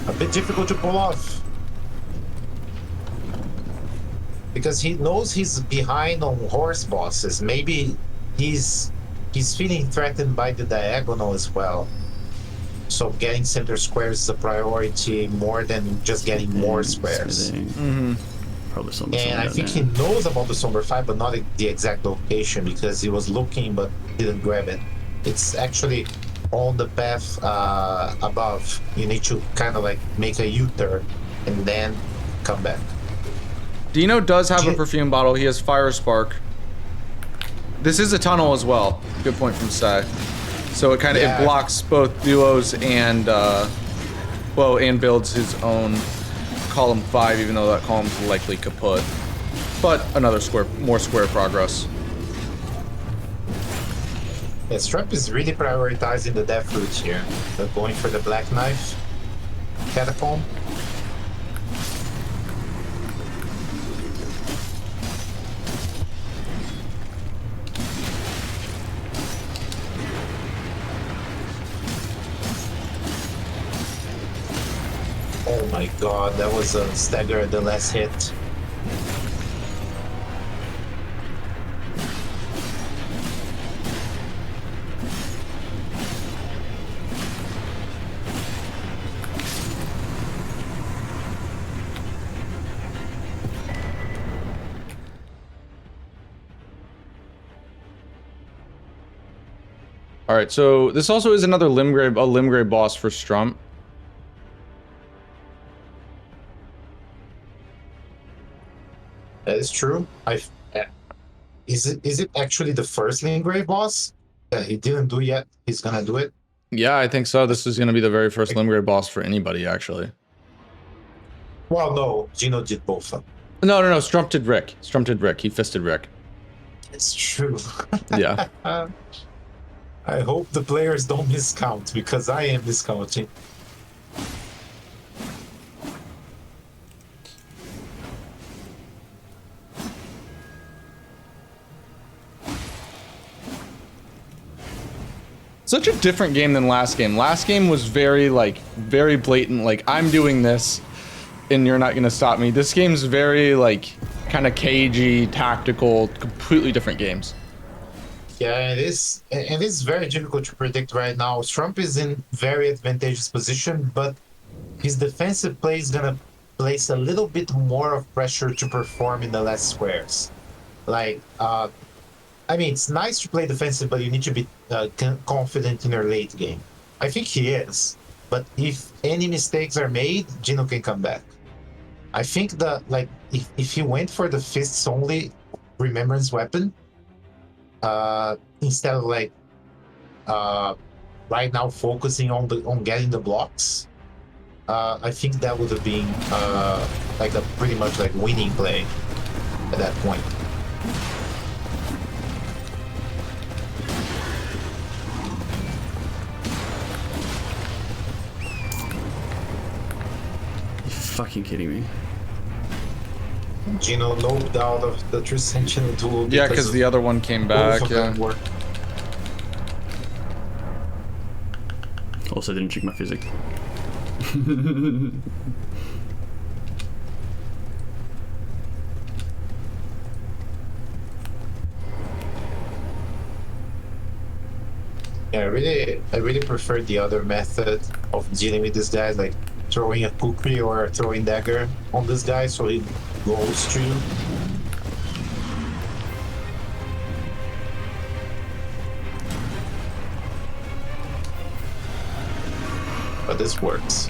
a bit difficult to pull off. Because he knows he's behind on horse bosses. Maybe he's feeling threatened by the diagonal as well. So getting center squares is a priority more than just getting more squares. Probably Somber. And I think he knows about the Somber 5, but not the exact location because he was looking but didn't grab it. It's actually on the path above. You need to kind of like make a U-turn and then come back. Dino does have a perfume bottle. He has Fire Spark. This is a tunnel as well. Good point from Sai. So it kind of it blocks both duos and well, and builds his own column 5, even though that column's likely kaput. But another square, more square progress. Yeah, Strump is really prioritizing the death route here. They're going for the Black Knife Catacomb. Oh my god, that was a stagger at the last hit. All right, so this also is another Limgrave boss for Strump. That is true. Is it actually the first Limgrave boss that he didn't do yet? He's gonna do it. Yeah, I think so. This is going to be the very first Limgrave boss for anybody, actually. Well, no, Gino did both of them. No. Strump did Rick. Strump did Rick. He fisted Rick. It's true. Yeah. I hope the players don't miscount because I am miscounting. Such a different game than last game. Last game was very blatant, like I'm doing this and you're not gonna stop me. This game's very like kind of cagey, tactical, completely different games. Yeah, it is. It is very difficult to predict right now. Strump is in very advantageous position, but his defensive play is gonna place a little bit more of pressure to perform in the last squares. Like, I mean, it's nice to play defensive, but you need to be confident in your late game. I think he is, but if any mistakes are made, Dino can come back. I think that, like, if he went for the fists only remembrance weapon, instead of like right now focusing on getting the blocks, I think that would have been like a pretty much like winning play at that point. Fucking kidding me. Dino noped out of the True Sentinel duel. Yeah, because the other one came back. Yeah. Also didn't check my physics. Yeah, I really prefer the other method of dealing with this guy, like throwing a kukri or throwing dagger on this guy so he goes to you. But this works.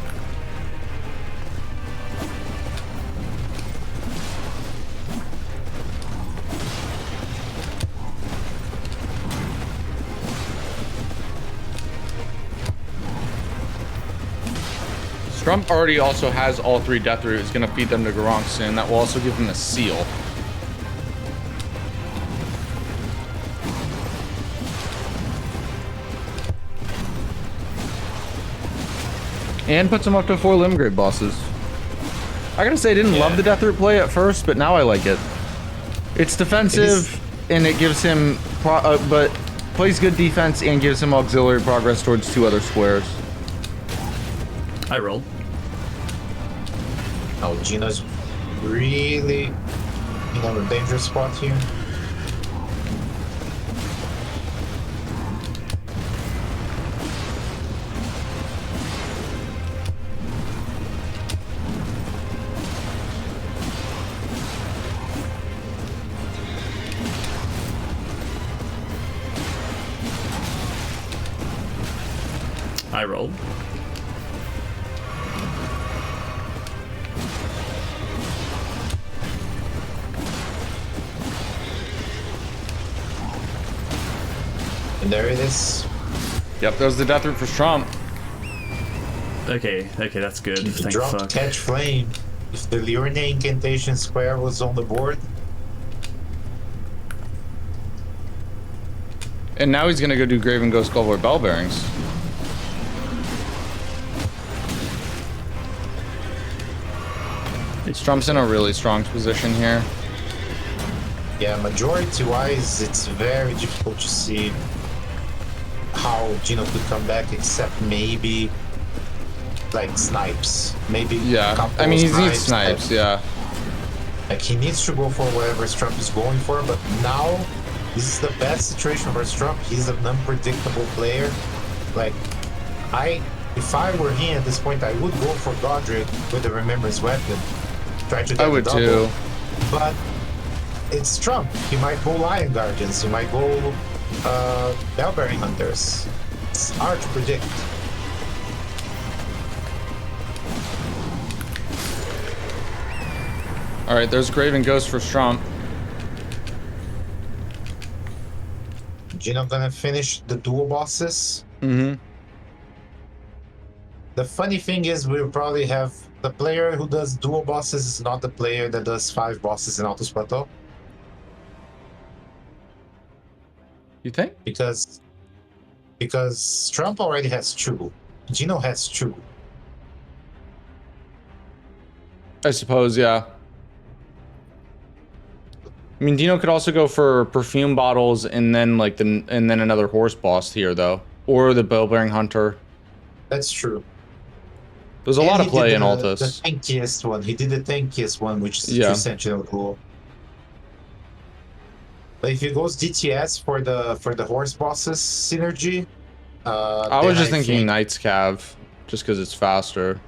Strump already also has all 3 Death Root. He's going to feed them to Garong soon. That will also give him a seal. And puts him up to 4 limb grade bosses. I gotta say, I didn't love the Death Root play at first, but now I like it. It's defensive, and it gives him, but plays good defense and gives him auxiliary progress towards 2 other squares. I rolled. Oh, Gino's really in a dangerous spot here. I rolled. And there it is. Yep, there's the Death Root for Strump. Okay, that's good. Thank Drop fuck. Catch Flame. If the Liurnia incantation square was on the board. And now he's gonna go do Graven Ghost Skullvoid Bell Bearings. Strump's in a really strong position here. Yeah, majority-wise, it's very difficult to see how Dino could come back, except maybe like snipes. Maybe Yeah, I mean, he needs snipes, yeah. Like, he needs to go for whatever Strump is going for, but now this is the best situation for Strump. He's an unpredictable player. Like, if I were him at this point, I would go for Godric with the Remembrance Weapon. Try to get I would double. too. But it's Strump. He might go Lion Guardians. He might go Bellbearing Hunters. It's hard to predict. All right, there's Graven Ghost for Strump. Gino gonna finish the dual bosses. Mm-hmm. The funny thing is we'll probably have The player who does dual bosses is not the player that does 5 bosses in Altus Plateau. You think? Because Strump already has 2. Dino has 2. I suppose, yeah. I mean, Dino could also go for perfume bottles and then another horse boss here though, or the bell-bearing hunter. That's true. There's a lot of play in Altus. The tankiest one. He did the tankiest one, which is the Yeah. True Sentinel Duel. But if he goes DTS for the horse bosses synergy, I was just thinking Knight's Cav, just because it's faster.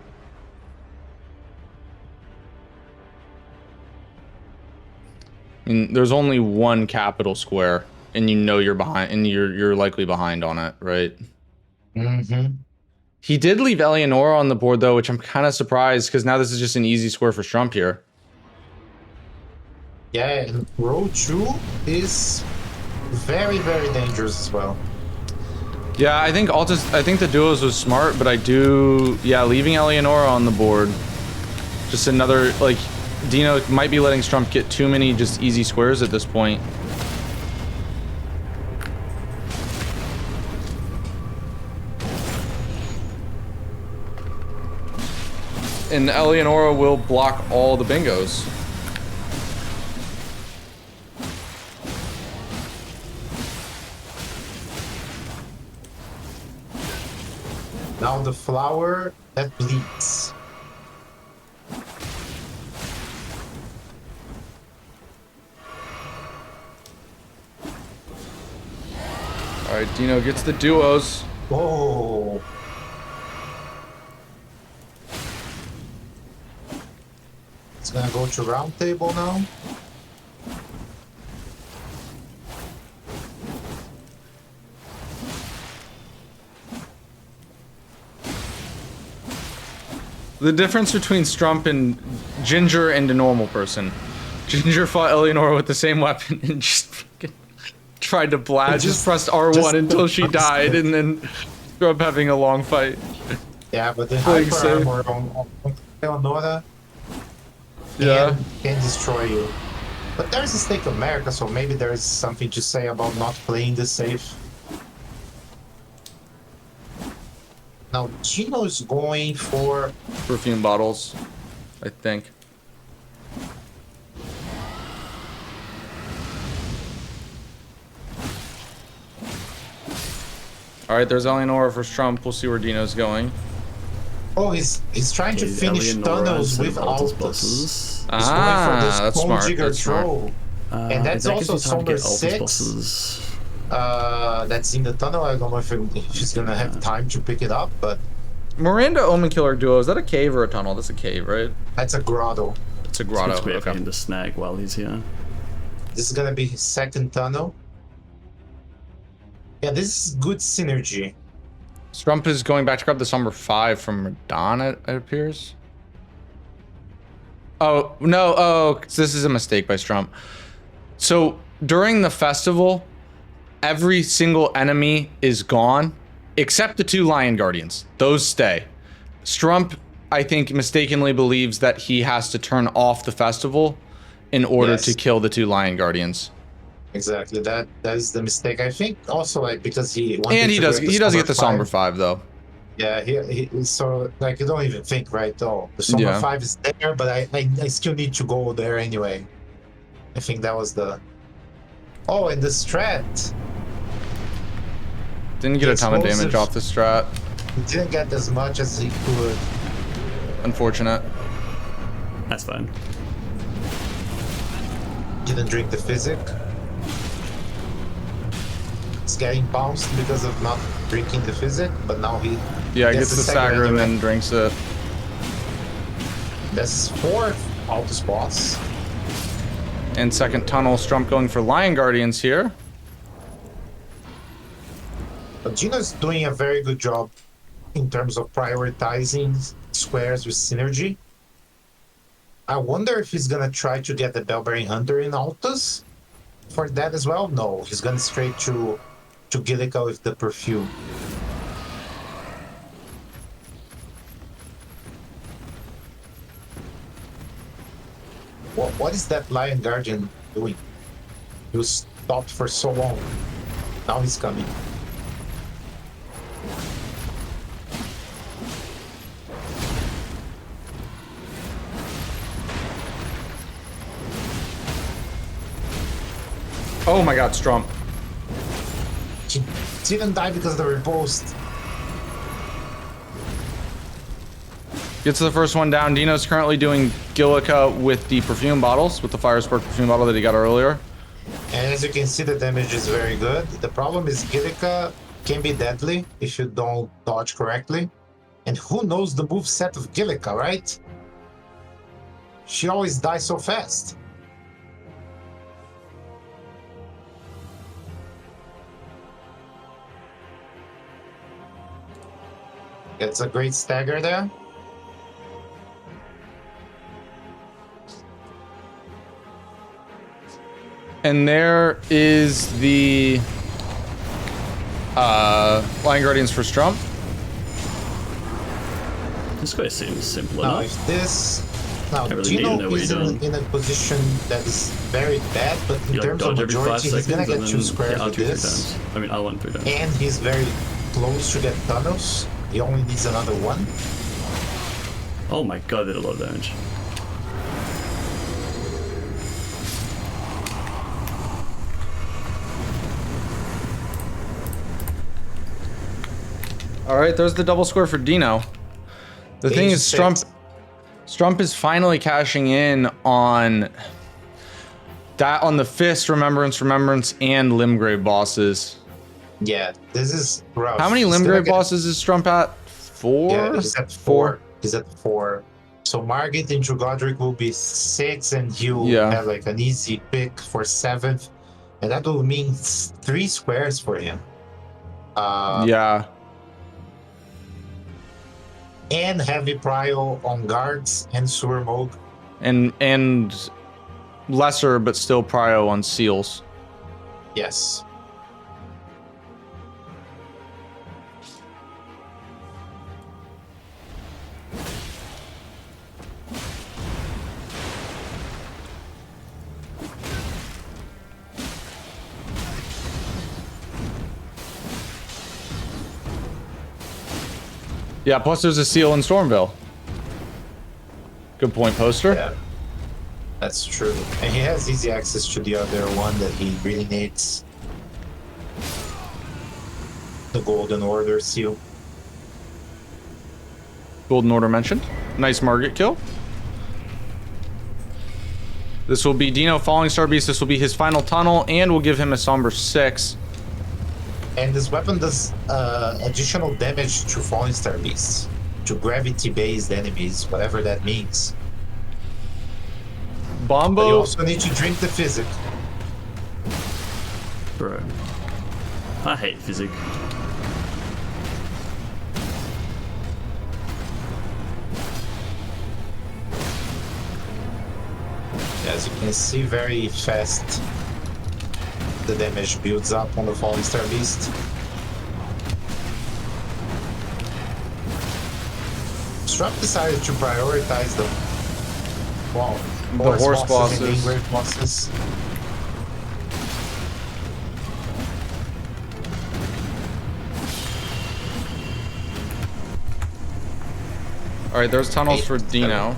I mean, there's only one capital square, and you know you're behind, and you're likely behind on it, right? Mm-hmm. He did leave Eleonora on the board though, which I'm kind of surprised because now this is just an easy square for Strump here. Yeah, and row 2 is very, very dangerous as well. Yeah, I think the duos was smart, but leaving Eleonora on the board, just another, like, Dino might be letting Strump get too many just easy squares at this point. And Eleonora will block all the bingos. Now the flower that bleeds. Alright, Dino gets the duos. Whoa. It's gonna go to round table now. The difference between Strump and Ginger and a normal person. Ginger fought Eleonora with the same weapon and just fucking tried to blast. Just pressed R1 until she died, and then Strump having a long fight. Yeah, but the Playing hyper safe. armor on Eleonora Yeah. can destroy you. But there's a Stake of America, so maybe there is something to say about not playing this safe. Now, Gino is going for... Perfume bottles, I think. Alright, there's Eleonora for Strump. We'll see where Dino's going. Oh, he's trying to finish tunnels with Altus. bosses. He's going for this That's smart. Jigger That's smart. Troll. And that's also Somber 6. Bosses. That's in the tunnel. I don't know if she's gonna have time to pick it up, but Miranda Omen Killer Duo, is that a cave or a tunnel? That's a cave, right? that's a grotto. It's a It's grotto. good for Okay. him to snag while he's here. This is gonna be his second tunnel. Yeah, this is good synergy. Strump is going back to grab the number 5 from Madonna, it appears. Oh, no. Oh, this is a mistake by Strump. So during the festival, every single enemy is gone except the 2 Lion Guardians. Those stay. Strump, I think, mistakenly believes that he has to turn off the festival in order Yes. to kill the 2 Lion Guardians. Exactly. That is the mistake. I think also like because he wanted And he to does get get the Somber Somber 5 though. Yeah, he so like you don't even think, right? Oh, the Somber Yeah. 5 is there, but I still need to go there anyway. I think that was the... Oh, and the strat. Didn't get a ton of damage Explosives. off the strat. He didn't get as much as he could. Unfortunate. That's fine. Didn't drink the physic. It's getting bounced because of not drinking the physic, but now he... Yeah, he gets the Sager and anyway. then drinks it. That's 4th Altus boss. And second tunnel, Strump going for Lion Guardians here. But Gino's doing a very good job in terms of prioritizing squares with synergy. I wonder if he's gonna try to get the Bellbearing Hunter in Altus for that as well. No, he's gonna straight to Gillica with the perfume. What is that Lion Guardian doing? He was stopped for so long. Now he's coming. Oh my god, Strump. She didn't die because of the riposte. Gets the first one down. Dino's currently doing Gillica with the perfume bottles, with the Fire Spark perfume bottle that he got earlier. And as you can see, the damage is very good. The problem is Gillica can be deadly if you don't dodge correctly. And who knows the move set of Gillica, right? She always dies so fast. Gets a great stagger there. And there is the Lion Guardians for Strump. This guy seems simple Now, enough. if this... Now, I really need to know Dino what is you're doing. in a position that is very bad, but in You like terms of dodge every 5 majority, he's gonna seconds get and 2 then squares L2 with 3 this. times. I mean L1 3 times. And he's very close to get tunnels. He only needs another one. Oh my god, they did a lot of damage. All right, there's the double square for Dino. The thing is, Strump is finally cashing in on that, on the Fist, Remembrance, and Limgrave bosses. Yeah, this is rough. How many He's gonna Limgrave get- bosses is Strump at? 4? Yeah, he's at 4. He's at 4. So Margit into Godric will be 6, and he'll have like an easy pick for 7th. And that will mean 3 squares for him. Yeah. And heavy prio on guards and sewer mode. And lesser, but still prio on seals. Yes. Yeah, plus there's a seal in Stormville. Good point, Poster. Yeah. That's true. And he has easy access to the other one that he really needs. The Golden Order seal. Golden Order mentioned. Nice Margit kill. This will be Dino Falling Star Beast. This will be his final tunnel, and we'll give him a Somber 6. And this weapon does additional damage to Falling Star Beasts, to gravity-based enemies, whatever that means. But you Bombo. also need to drink the physic. Bro. I hate physics. As you can see, very fast the damage builds up on the Falling Star Beast. Strump decided to prioritize the horse and bosses. Limgrave bosses. All right, there's tunnels 8, for Dino.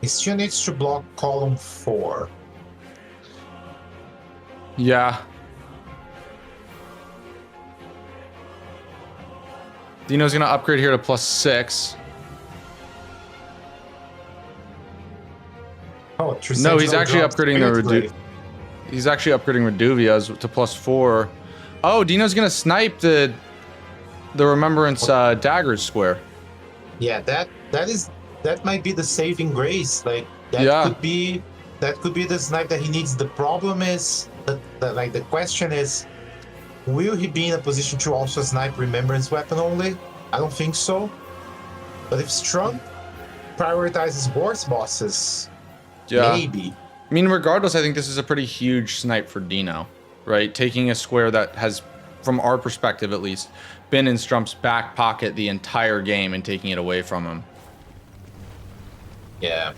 He still needs to block column 4. Yeah. Dino's gonna upgrade here to +6. Oh, No, he's actually upgrading the Redu. He's actually upgrading Reduvia's to +4. Oh, Dino's gonna snipe the Remembrance Daggers square. Yeah, that might be the saving grace. Like that could be the snipe that he needs. The problem is that the question is, will he be in a position to also snipe Remembrance weapon only? I don't think so. But if Strump prioritizes horse bosses, maybe. I mean, regardless, I think this is a pretty huge snipe for Dino, right? Taking a square that has, from our perspective at least, been in Strump's back pocket the entire game and taking it away from him. Yeah.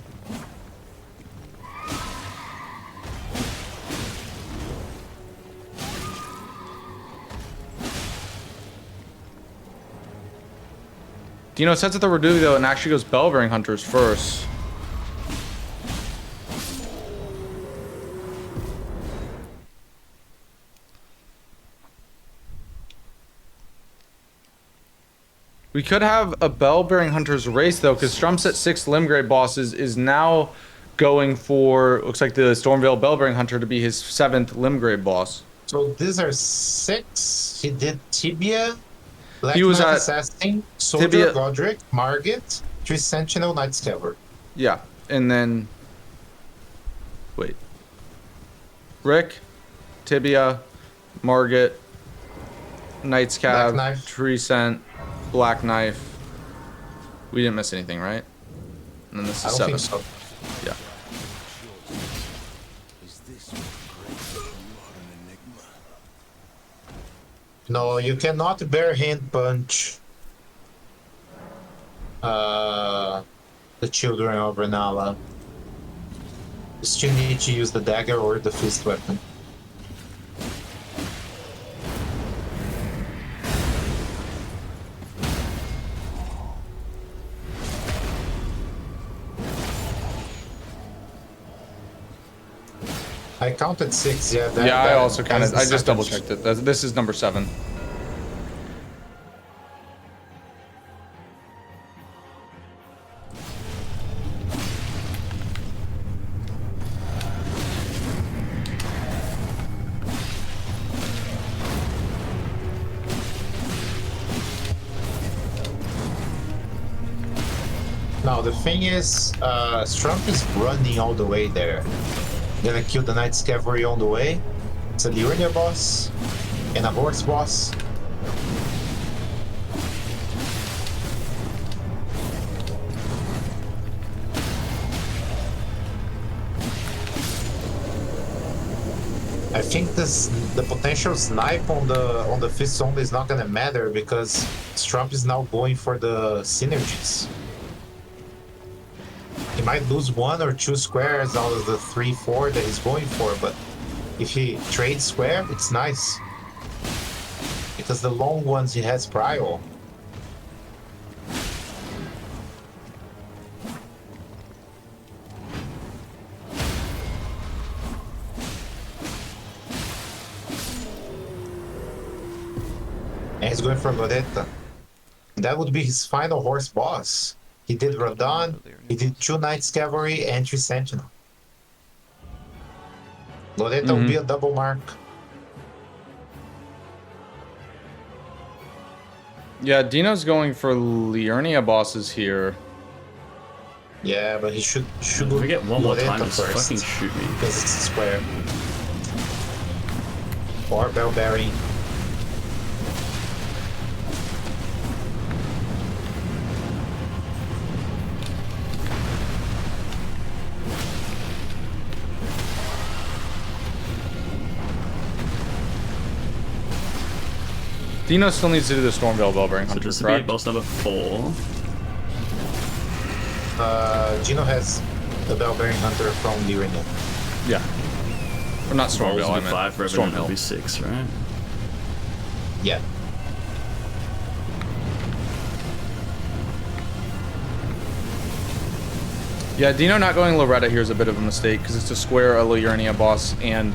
Dino sets it the Reduvi though and actually goes Bellbearing Hunters first. We could have a Bellbearing Hunters race though, because Strump's at 6 Limgrave bosses is now going for, looks like the Stormveil Bellbearing Hunter to be his 7th Limgrave boss. So these are 6. He did Tibia, Black He was Knight at Assassin, Soldier Tibia- Godric, Margit, Tree Sentinel, Night Scaver. Yeah, and then wait. Rick, Tibia, Margit, Knight's Black Cab, Knife. Tree Scent, Black Knife. We didn't miss anything, right? And then this I is don't 7. think so. Yeah. No, you cannot bare hand punch the children of Renala. You still need to use the dagger or the fist weapon. I counted 6, yeah. Yeah, I also that's counted. the I just second. double checked it. This is number 7. Now the thing is, Strump is running all the way there. Gonna kill the Knight's Cavalry on the way. It's a Liurnia boss and a horse boss. I think the potential snipe on the fist only is not gonna matter because Strump is now going for the synergies. He might lose 1 or 2 squares out of the 3, 4 that he's going for, but if he trades square, it's nice. Because the long ones he has prio. And he's going for Loretta. That would be his final horse boss. He did Radon, he did 2 Knights Cavalry, and 3 Sentinel. Loretta will be a double mark. Yeah, Dino's going for Liurnia bosses here. Yeah, but he should If we get one more time, Loretta just first. fucking shoot me. Because it's a square. Or Bellberry. Dino still needs to do the Stormveil Bellbearing So Hunter, this would be correct? boss number 4. Gino has the Bellberry Hunter from Liurnia. Yeah. Or not Rolls Stormveil, I will be meant 5, Revenant will Stormhill. be 6, right? Yeah. Yeah, Dino not going Loretta here is a bit of a mistake because it's a square, a Liurnia boss, and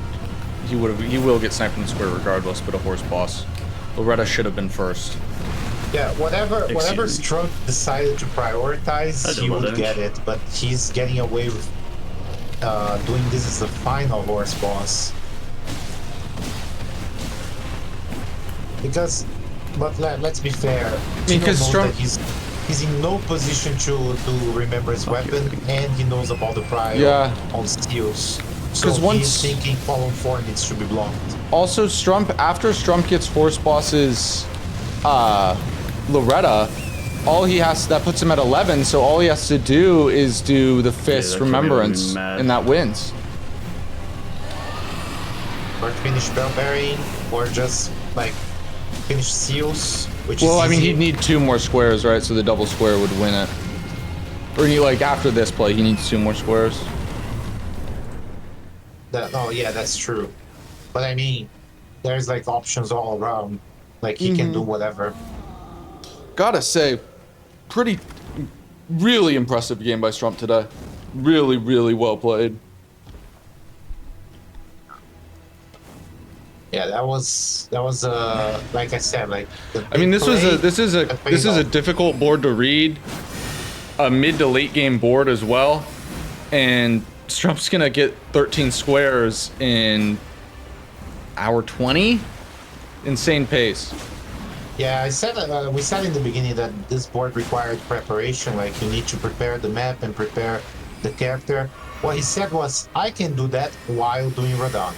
he will get sniped in the square regardless, but a horse boss. Loretta should have been first. Yeah, whatever Excuse me. Strump decided to prioritize, I he don't would know. get it, but he's getting away with doing this as the final horse boss. Because, but let's be fair. Tino Because knows Strump- that he's in no position to remember his weapon, and he knows about the prio Yeah. on steals. So 'Cause once- he's thinking column 4 needs to be blocked. Also, after Strump gets horse bosses, Loretta, that puts him at 11, so all he has to do is do the Fist that killed me, that Remembrance, made me mad. and that wins. Or finish Bellberry, or just like finish seals, which Well, is I mean, easy. he'd need 2 more squares, right? So the double square would win it. Or after this play, he needs 2 more squares. Yeah, that's true. But I mean, there's like options all around. Like he can do whatever. Gotta say, really impressive game by Strump today. Really, really well played. Yeah, that was like I said, like I mean, this is a off. difficult board to read, a mid to late game board as well, and Strump's gonna get 13 squares in hour 20. Insane pace. Yeah, we said in the beginning that this board required preparation. Like, you need to prepare the map and prepare the character. What he said was, I can do that while doing Radon.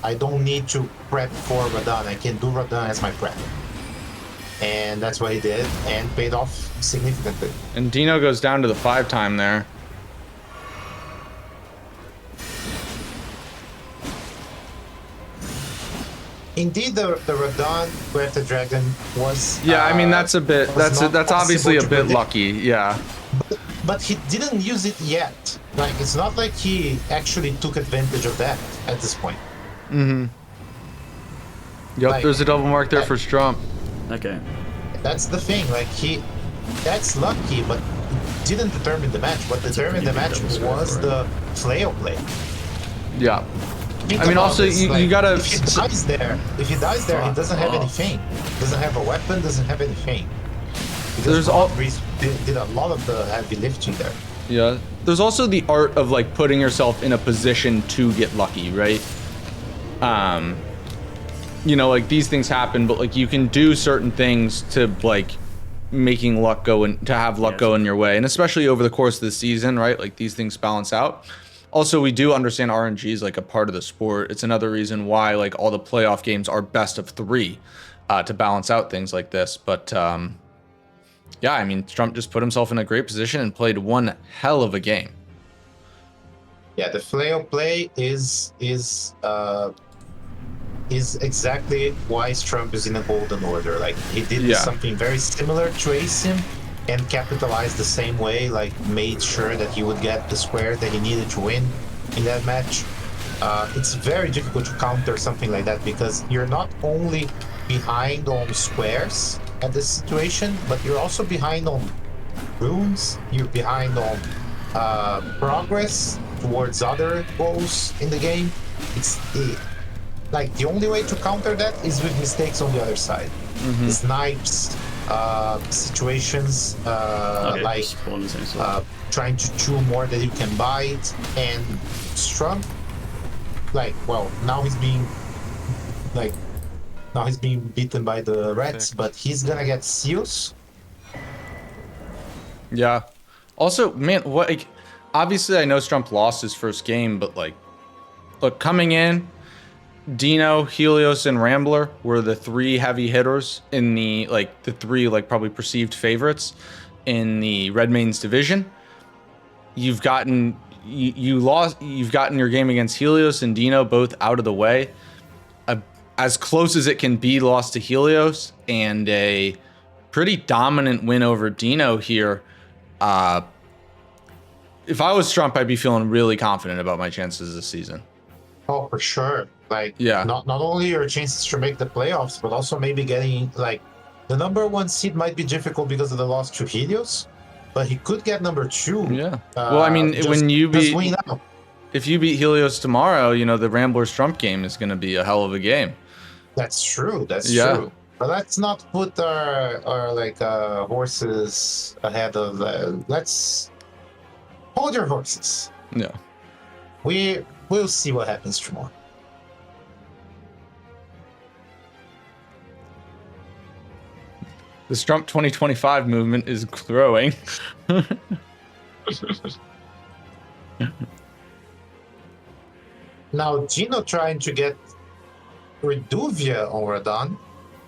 I don't need to prep for Radon. I can do Radon as my prep. And that's what he did, and paid off significantly. And Dino goes down to the 5-time there. Indeed, the Radon Breath the Dragon was. Yeah, I mean, that's a bit. That's obviously a bit predict. lucky. Yeah. But he didn't use it yet. Like, it's not like he actually took advantage of that at this point. Mm-hmm. Yep, Like, there's a double mark there for Strump. Okay. That's the thing. Like, that's lucky, but it didn't determine the match. What determined the match was the flail play. Yeah. Think I mean, about also, this, you gotta. If he dies there, he doesn't have anything. Doesn't have a weapon. Doesn't have anything. Because Reese did a lot of the heavy lifting there. Yeah. There's also the art of like putting yourself in a position to get lucky, right? You know, like these things happen, but like you can do certain things to like making luck go and to have luck go in your way, and especially over the course of the season, right? Like these things balance out. Also, we do understand RNG is like a part of the sport. It's another reason why like all the playoff games are best of 3 to balance out things like this. But yeah, I mean, Strump just put himself in a great position and played one hell of a game. Yeah, the flail play is exactly why Strump is in a golden order. Like, he did something very similar to Asim and capitalized the same way, like made sure that he would get the square that he needed to win in that match. It's very difficult to counter something like that because you're not only behind on squares at this situation, but you're also behind on runes, you're behind on progress towards other goals in the game. Like, the only way to counter that is with mistakes on the other side. Snipes, situations, like trying to chew more than you can bite, and Strump, like, well, now he's being beaten by the rats, but he's gonna get seals. Yeah. Also, man, what? Like, obviously, I know Strump lost his first game, but like, look, coming in, Dino, Helios, and Rambler were the 3 heavy hitters in the the 3 probably perceived favorites in the Redmane's division. You've gotten you've gotten your game against Helios and Dino both out of the way. As close as it can be, lost to Helios, and a pretty dominant win over Dino here. If I was Strump, I'd be feeling really confident about my chances this season. Oh, for sure. Like, yeah, not only your chances to make the playoffs, but also maybe getting, like, the number 1 seed might be difficult because of the loss to Helios, but he could get number 2. Yeah. Well, I mean, when you beat, win out. If you beat Helios tomorrow, you know, the Rambler Strump game is going to be a hell of a game. That's true. That's true. But let's not put our horses ahead of. Let's hold your horses. Yeah. We'll see what happens tomorrow. The Strump 2025 movement is growing. Now, Gino trying to get Reduvia on Radon.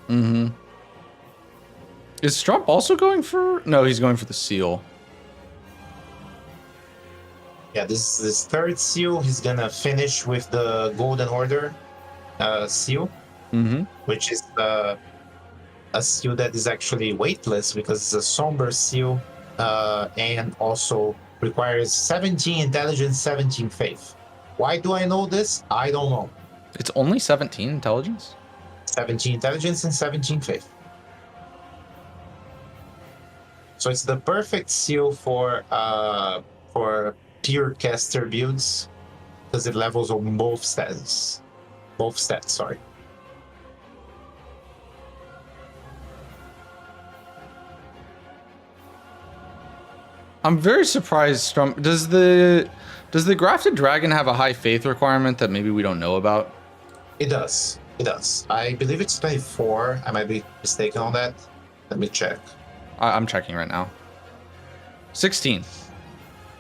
Mm-hmm. Is Strump also going for... No, he's going for the seal. Yeah, this is his 3rd seal. He's gonna finish with the Golden Order seal, which is a seal that is actually weightless because it's a somber seal, and also requires 17 intelligence, 17 faith. Why do I know this? I don't know. It's only 17 intelligence? 17 intelligence and 17 faith. So it's the perfect seal for pure caster builds because it levels on both stats. Both stats, sorry. I'm very surprised, Strump. Does the grafted dragon have a high faith requirement that maybe we don't know about? It does. It does. I believe it's 24. I might be mistaken on that. Let me check. I'm checking right now. 16.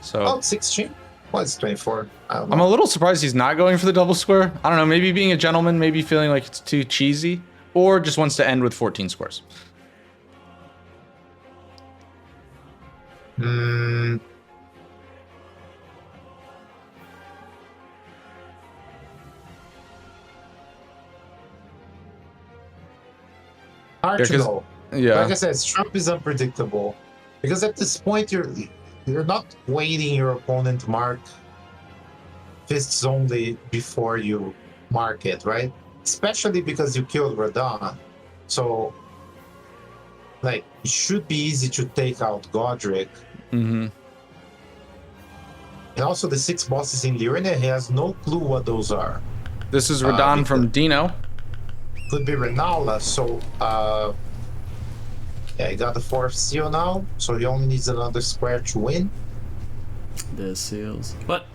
So Oh, 16? Well, it's 24. I don't know. I'm a little surprised he's not going for the double square. I don't know, maybe being a gentleman, maybe feeling like it's too cheesy, or just wants to end with 14 squares. Hmm. Hard Yeah, to 'cause- know. Yeah. Like I said, Strump is unpredictable because at this point you're not waiting your opponent to mark fists only before you mark it, right? Especially because you killed Radon. So like it should be easy to take out Godric. Mm-hmm. And also the 6 bosses in Liurnia, he has no clue what those are. This is Radon from Dino. Could be Renala, so yeah, he got the 4th seal now, so he only needs another square to win. There's seals. What?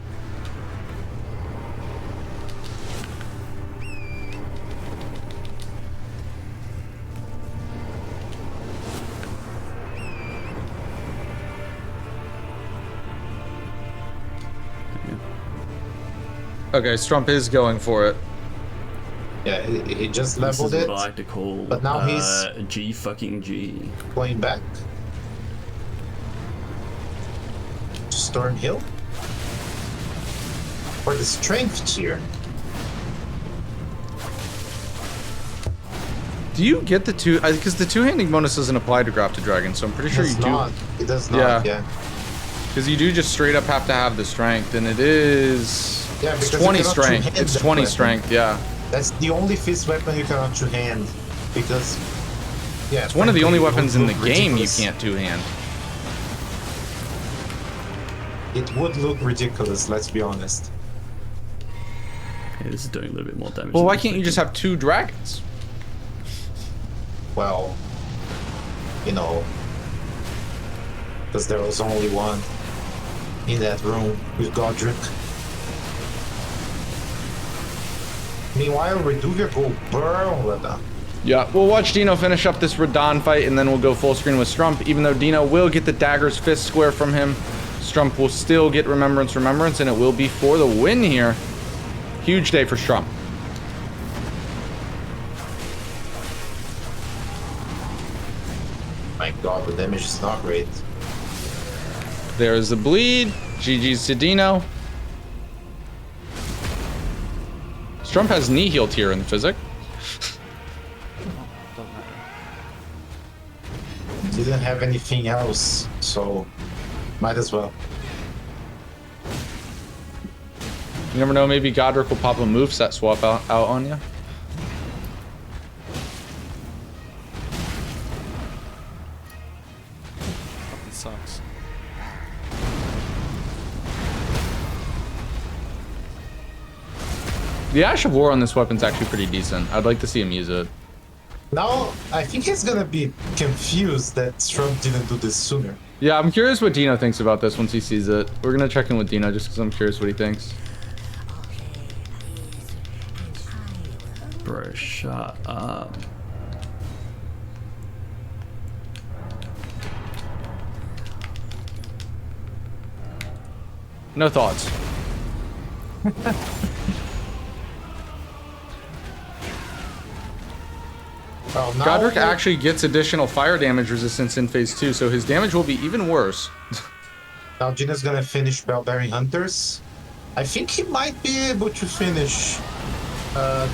Okay. Okay, Strump is going for it. Yeah, he just This is leveled what it, I like to call but now he's G fucking G. going back to Storm Hill for the strength tier. Do you get the two? Because the two-handing bonus doesn't apply to Grafted Dragon, so I'm pretty sure you do. It does not, Yeah. yeah. Because you do just straight up have to have the strength, and it is. Yeah, It's because you 20 cannot strength. two-hand It's that 20 weapon. strength. Yeah. That's the only fist weapon you cannot two-hand, because yeah, It's one of the only frankly, it weapons would in the look game you ridiculous. can't two-hand. It would look ridiculous, let's be honest. Yeah, this is doing a little bit more damage. Well, than why I can't you expected. just have 2 dragons? Well, you know, because there was only one in that room with Godric. Meanwhile, Reduvia go burn with them. Yeah, we'll watch Dino finish up this Radon fight, and then we'll go full screen with Strump. Even though Dino will get the Dagger's Fist square from him, Strump will still get Remembrance, and it will be for the win here. Huge day for Strump. My god, the damage is not great. There's the bleed. GG's to Dino. Strump has knee heal tier in the physic. Doesn't matter. Didn't have anything else, so might as well. You never know, maybe Godric will pop a moveset swap out on you. Fucking sucks. The Ash of War on this weapon's actually pretty decent. I'd like to see him use it. Now, I think he's gonna be confused that Strump didn't do this sooner. Yeah, I'm curious what Dino thinks about this once he sees it. We're gonna check in with Dino just because I'm curious what he thinks. Bro, shut up. No thoughts. Well, now Godric actually gets additional fire damage resistance in phase 2, so his damage will be even worse. Now Gina's gonna finish Bellbearing Hunters. I think he might be able to finish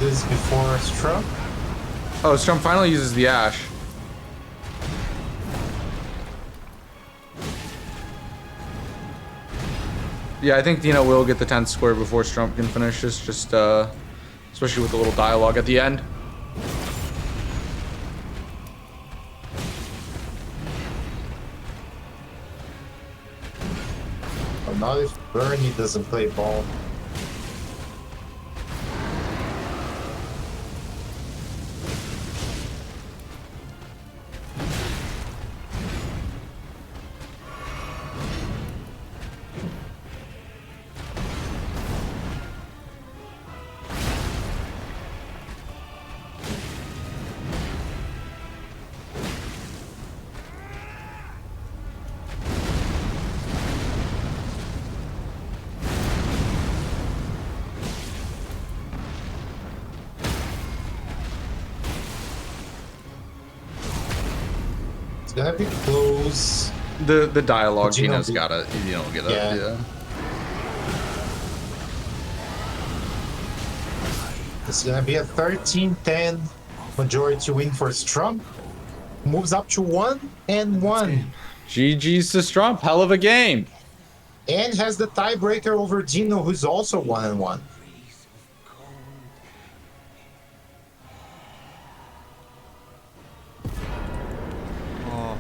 this before Strump. Oh, Strump finally uses the Ash. Yeah, I think Dino will get the 10th square before Strump can finish this, just especially with the little dialogue at the end. not if Bernie doesn't play ball. It's gonna be close. The dialogue, Dino Gina's beat- gotta, get it. Yeah. Yeah. It's gonna be a 13-10 majority win for Strump. Moves up to 1-1 GG's to Strump. Hell of a game. and has the tiebreaker over Dino, who's also 1-1. Oh,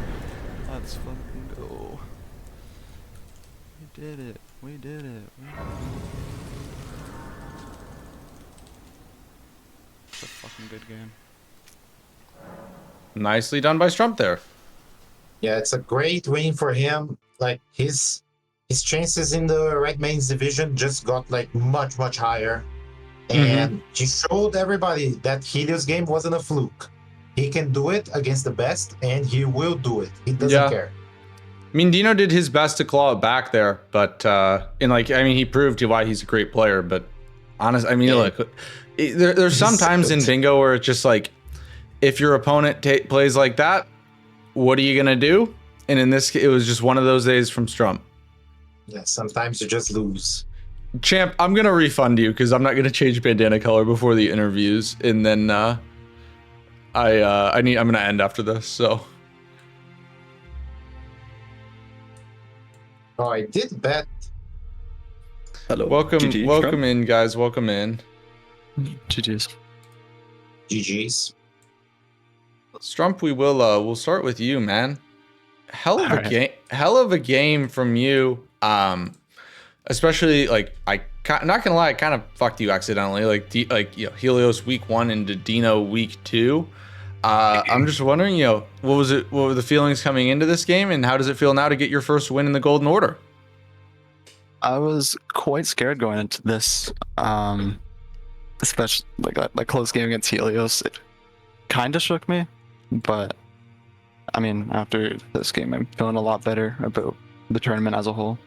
let's fucking go. We did it. We did it. It's a fucking good game. Nicely done by Strump there. Yeah, it's a great win for him. Like his chances in the Red Mains division just got like much higher, and he showed everybody that Helios game wasn't a fluke. He can do it against the best, and he will do it. He doesn't Yeah. care. I mean, Dino did his best to claw it back there, but he proved why he's a great player. But honest, I mean, Yeah. look, there's some times in bingo where it's just like, if your opponent plays like that, what are you gonna do? And in this, it was just one of those days from Strump. Yeah, sometimes you just lose. Champ, I'm gonna refund you because I'm not gonna change bandana color before the interviews, and then I'm gonna end after this. So Oh, I did bet. Hello. welcome GG, in, guys. Welcome in. GG's. GG's. Strump, we'll start with you, man. Hell of a Alright. game, hell of a game from you. Especially like not gonna lie, I kind of fucked you accidentally. Helios week 1 into Dino week 2. I'm just wondering, what were the feelings coming into this game, and how does it feel now to get your first win in the Golden Order? I was quite scared going into this, especially like that close game against Helios. It kind of shook me, but I mean, after this game, I'm feeling a lot better about the tournament as a whole.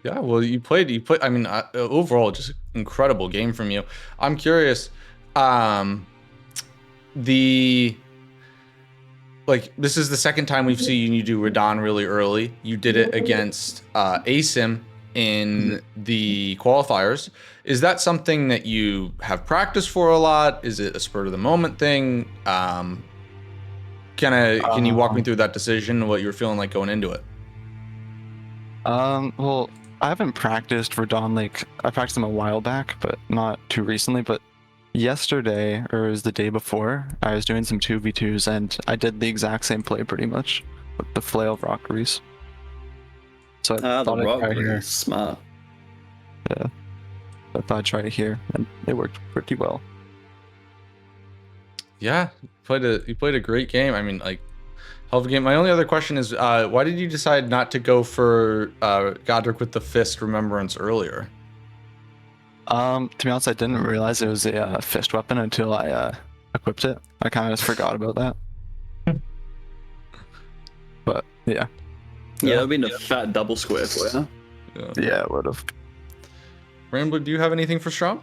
Yeah, well, you played. I mean, overall, just incredible game from you. I'm curious. This is the second time we've seen you do Radon really early. You did it against ASIM in the qualifiers. Is that something that you have practiced for a lot? Is it a spur of the moment thing? Can you walk me through that decision and what you were feeling like going into it? Well, I haven't practiced for Dawn Lake. I practiced them a while back, but not too recently. But yesterday, or it was the day before, I was doing some 2v2s, and I did the exact same play pretty much with the flail of rockeries. So I the thought I'd rock try here. is smart. Yeah. I thought I'd try it here, and it worked pretty well. Yeah, you played a great game. I mean, like, hell of a game. My only other question is, why did you decide not to go for Godric with the fist remembrance earlier? To be honest, I didn't realize it was a fist weapon until I equipped it. I kind of just forgot about that. But yeah, Yeah, it'd been a fat double square for you. yeah, it would have. Rambler, do you have anything for Strump?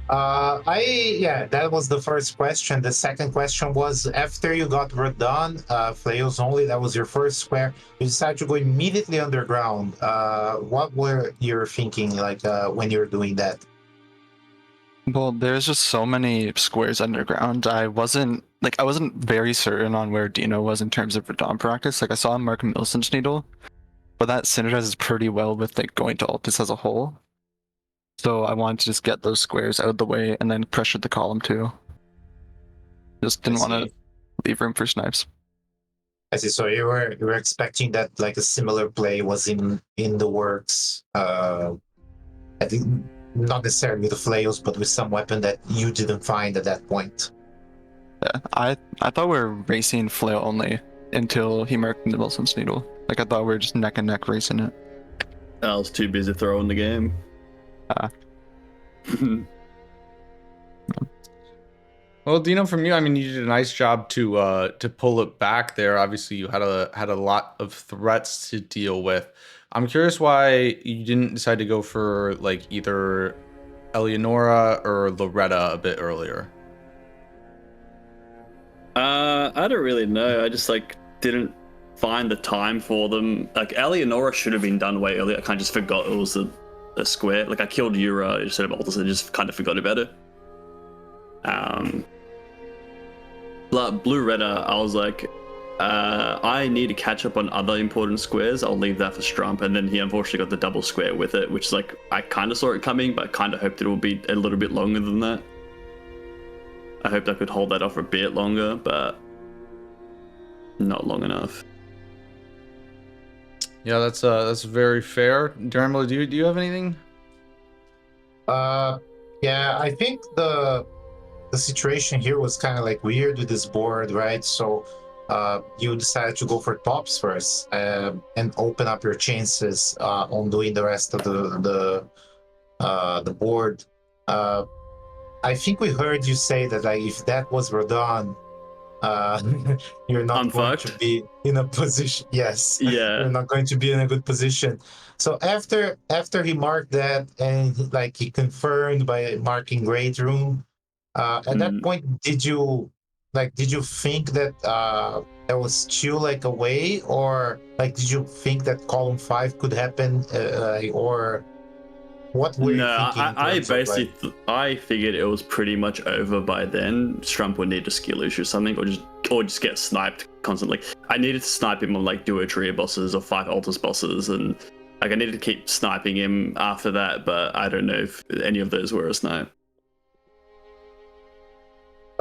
That was the first question. The second question was, after you got Radon, flails only, that was your first square. You decided to go immediately underground. What were you thinking, when you were doing that? Well, there's just so many squares underground. I wasn't very certain on where Dino was in terms of Radon practice. Like, I saw him mark Millicent's Needle, but that synergizes pretty well with going to Altus as a whole. So I wanted to just get those squares out of the way and then pressure the column too. Just didn't want to leave room for snipes. I see. So you were expecting that like a similar play was in the works. I think not necessarily with the flails, but with some weapon that you didn't find at that point. Yeah, I thought we were racing flail only until he marked the Wilson's Needle. Like I thought we were just neck and neck racing it. I was too busy throwing the game. Ah. Well, Dino, from you, I mean, you did a nice job to pull it back there. Obviously, you had a lot of threats to deal with. I'm curious why you didn't decide to go for like either Eleonora or Loretta a bit earlier. I don't really know. I just like didn't find the time for them. Like Eleonora should have been done way earlier. I kind of just forgot it was a square. Like I killed Yura instead of Altus. I just kind of forgot about it. Blue Redder, I was like, I need to catch up on other important squares. I'll leave that for Strump, and then he unfortunately got the double square with it, which is like I kind of saw it coming, but I kind of hoped it would be a little bit longer than that. I hoped I could hold that off a bit longer, but not long enough. Yeah, that's very fair. Dermot, do you have anything? Yeah, I think the situation here was kind of like weird with this board, right? So you decided to go for tops first and open up your chances on doing the rest of the board. I think we heard you say that like if that was Rodon, you're not I'm going fucked. to be in a position. Yes, Yeah. you're not going to be in a good position. So after he marked that and he confirmed by marking Great Room, at that point, did you think that there was still like a way, or like did you think that column 5 could happen, or what were you No, thinking? I basically I figured it was pretty much over by then. Strump would need a skill issue or something, or just get sniped constantly. I needed to snipe him on like duo trio bosses or 5 Altus bosses, and like I needed to keep sniping him after that. But I don't know if any of those were a snipe.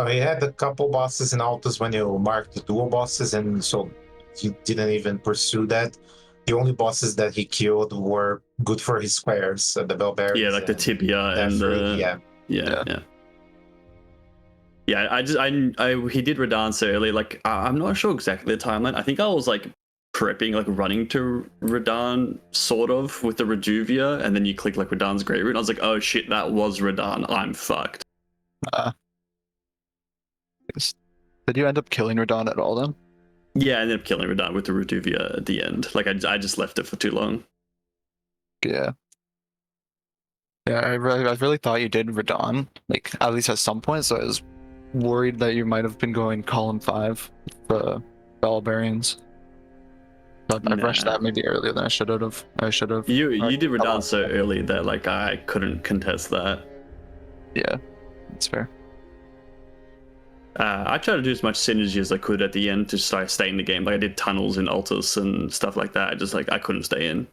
He had a couple bosses in Altus when you marked the dual bosses, and so you didn't even pursue that. The only bosses that he killed were good for his squares, the Bellberries. Yeah, like the tibia and the yeah. He did Radahn so early. Like I'm not sure exactly the timeline. I think I was like prepping, like running to Radahn sort of with the Reduvia, and then you click like Radahn's Great Root. I was like, oh shit, that was Radahn. I'm fucked. Did you end up killing Radahn at all then? Yeah, I ended up killing Radahn with the Reduvia at the end. Like I just left it for too long. Yeah. Yeah, I really thought you did Radahn, like at least at some point, so I was worried that you might have been going column 5 for Bellbarians. But I rushed that maybe earlier than I should have. You did Radahn so early that like I couldn't contest that. Yeah, that's fair. I tried to do as much synergy as I could at the end to stay in the game. Like I did tunnels in Altus and stuff like that. Just like I couldn't stay in.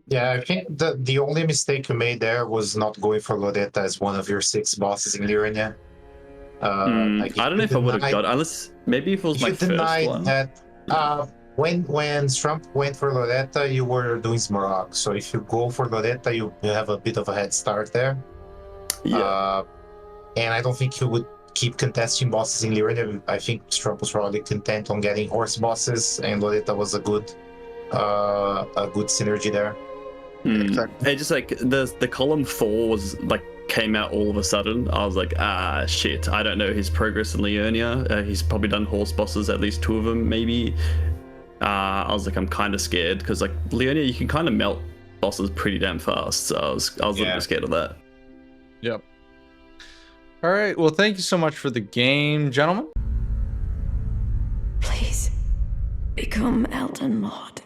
Yeah, I think the only mistake you made there was not going for Loretta as one of your 6 bosses in Liurnia. I don't know if I would have got, unless maybe if it was my first one. That when Strump went for Loretta, you were doing Smorog. So if you go for Loretta, you have a bit of a head start there. Yeah. And I don't think you would keep contesting bosses in Liurnia. I think Strump was probably content on getting horse bosses, and Loretta was a good synergy there. Exactly. It just like the column 4 was like came out all of a sudden. I was like, shit, I don't know his progress in Liurnia. He's probably done horse bosses, at least 2 of them maybe. I was like, I'm kind of scared because like Liurnia, you can kind of melt bosses pretty damn fast. So I was a little bit scared of that. Yep. All right. Well, thank you so much for the game, gentlemen. Please become Elden Lord.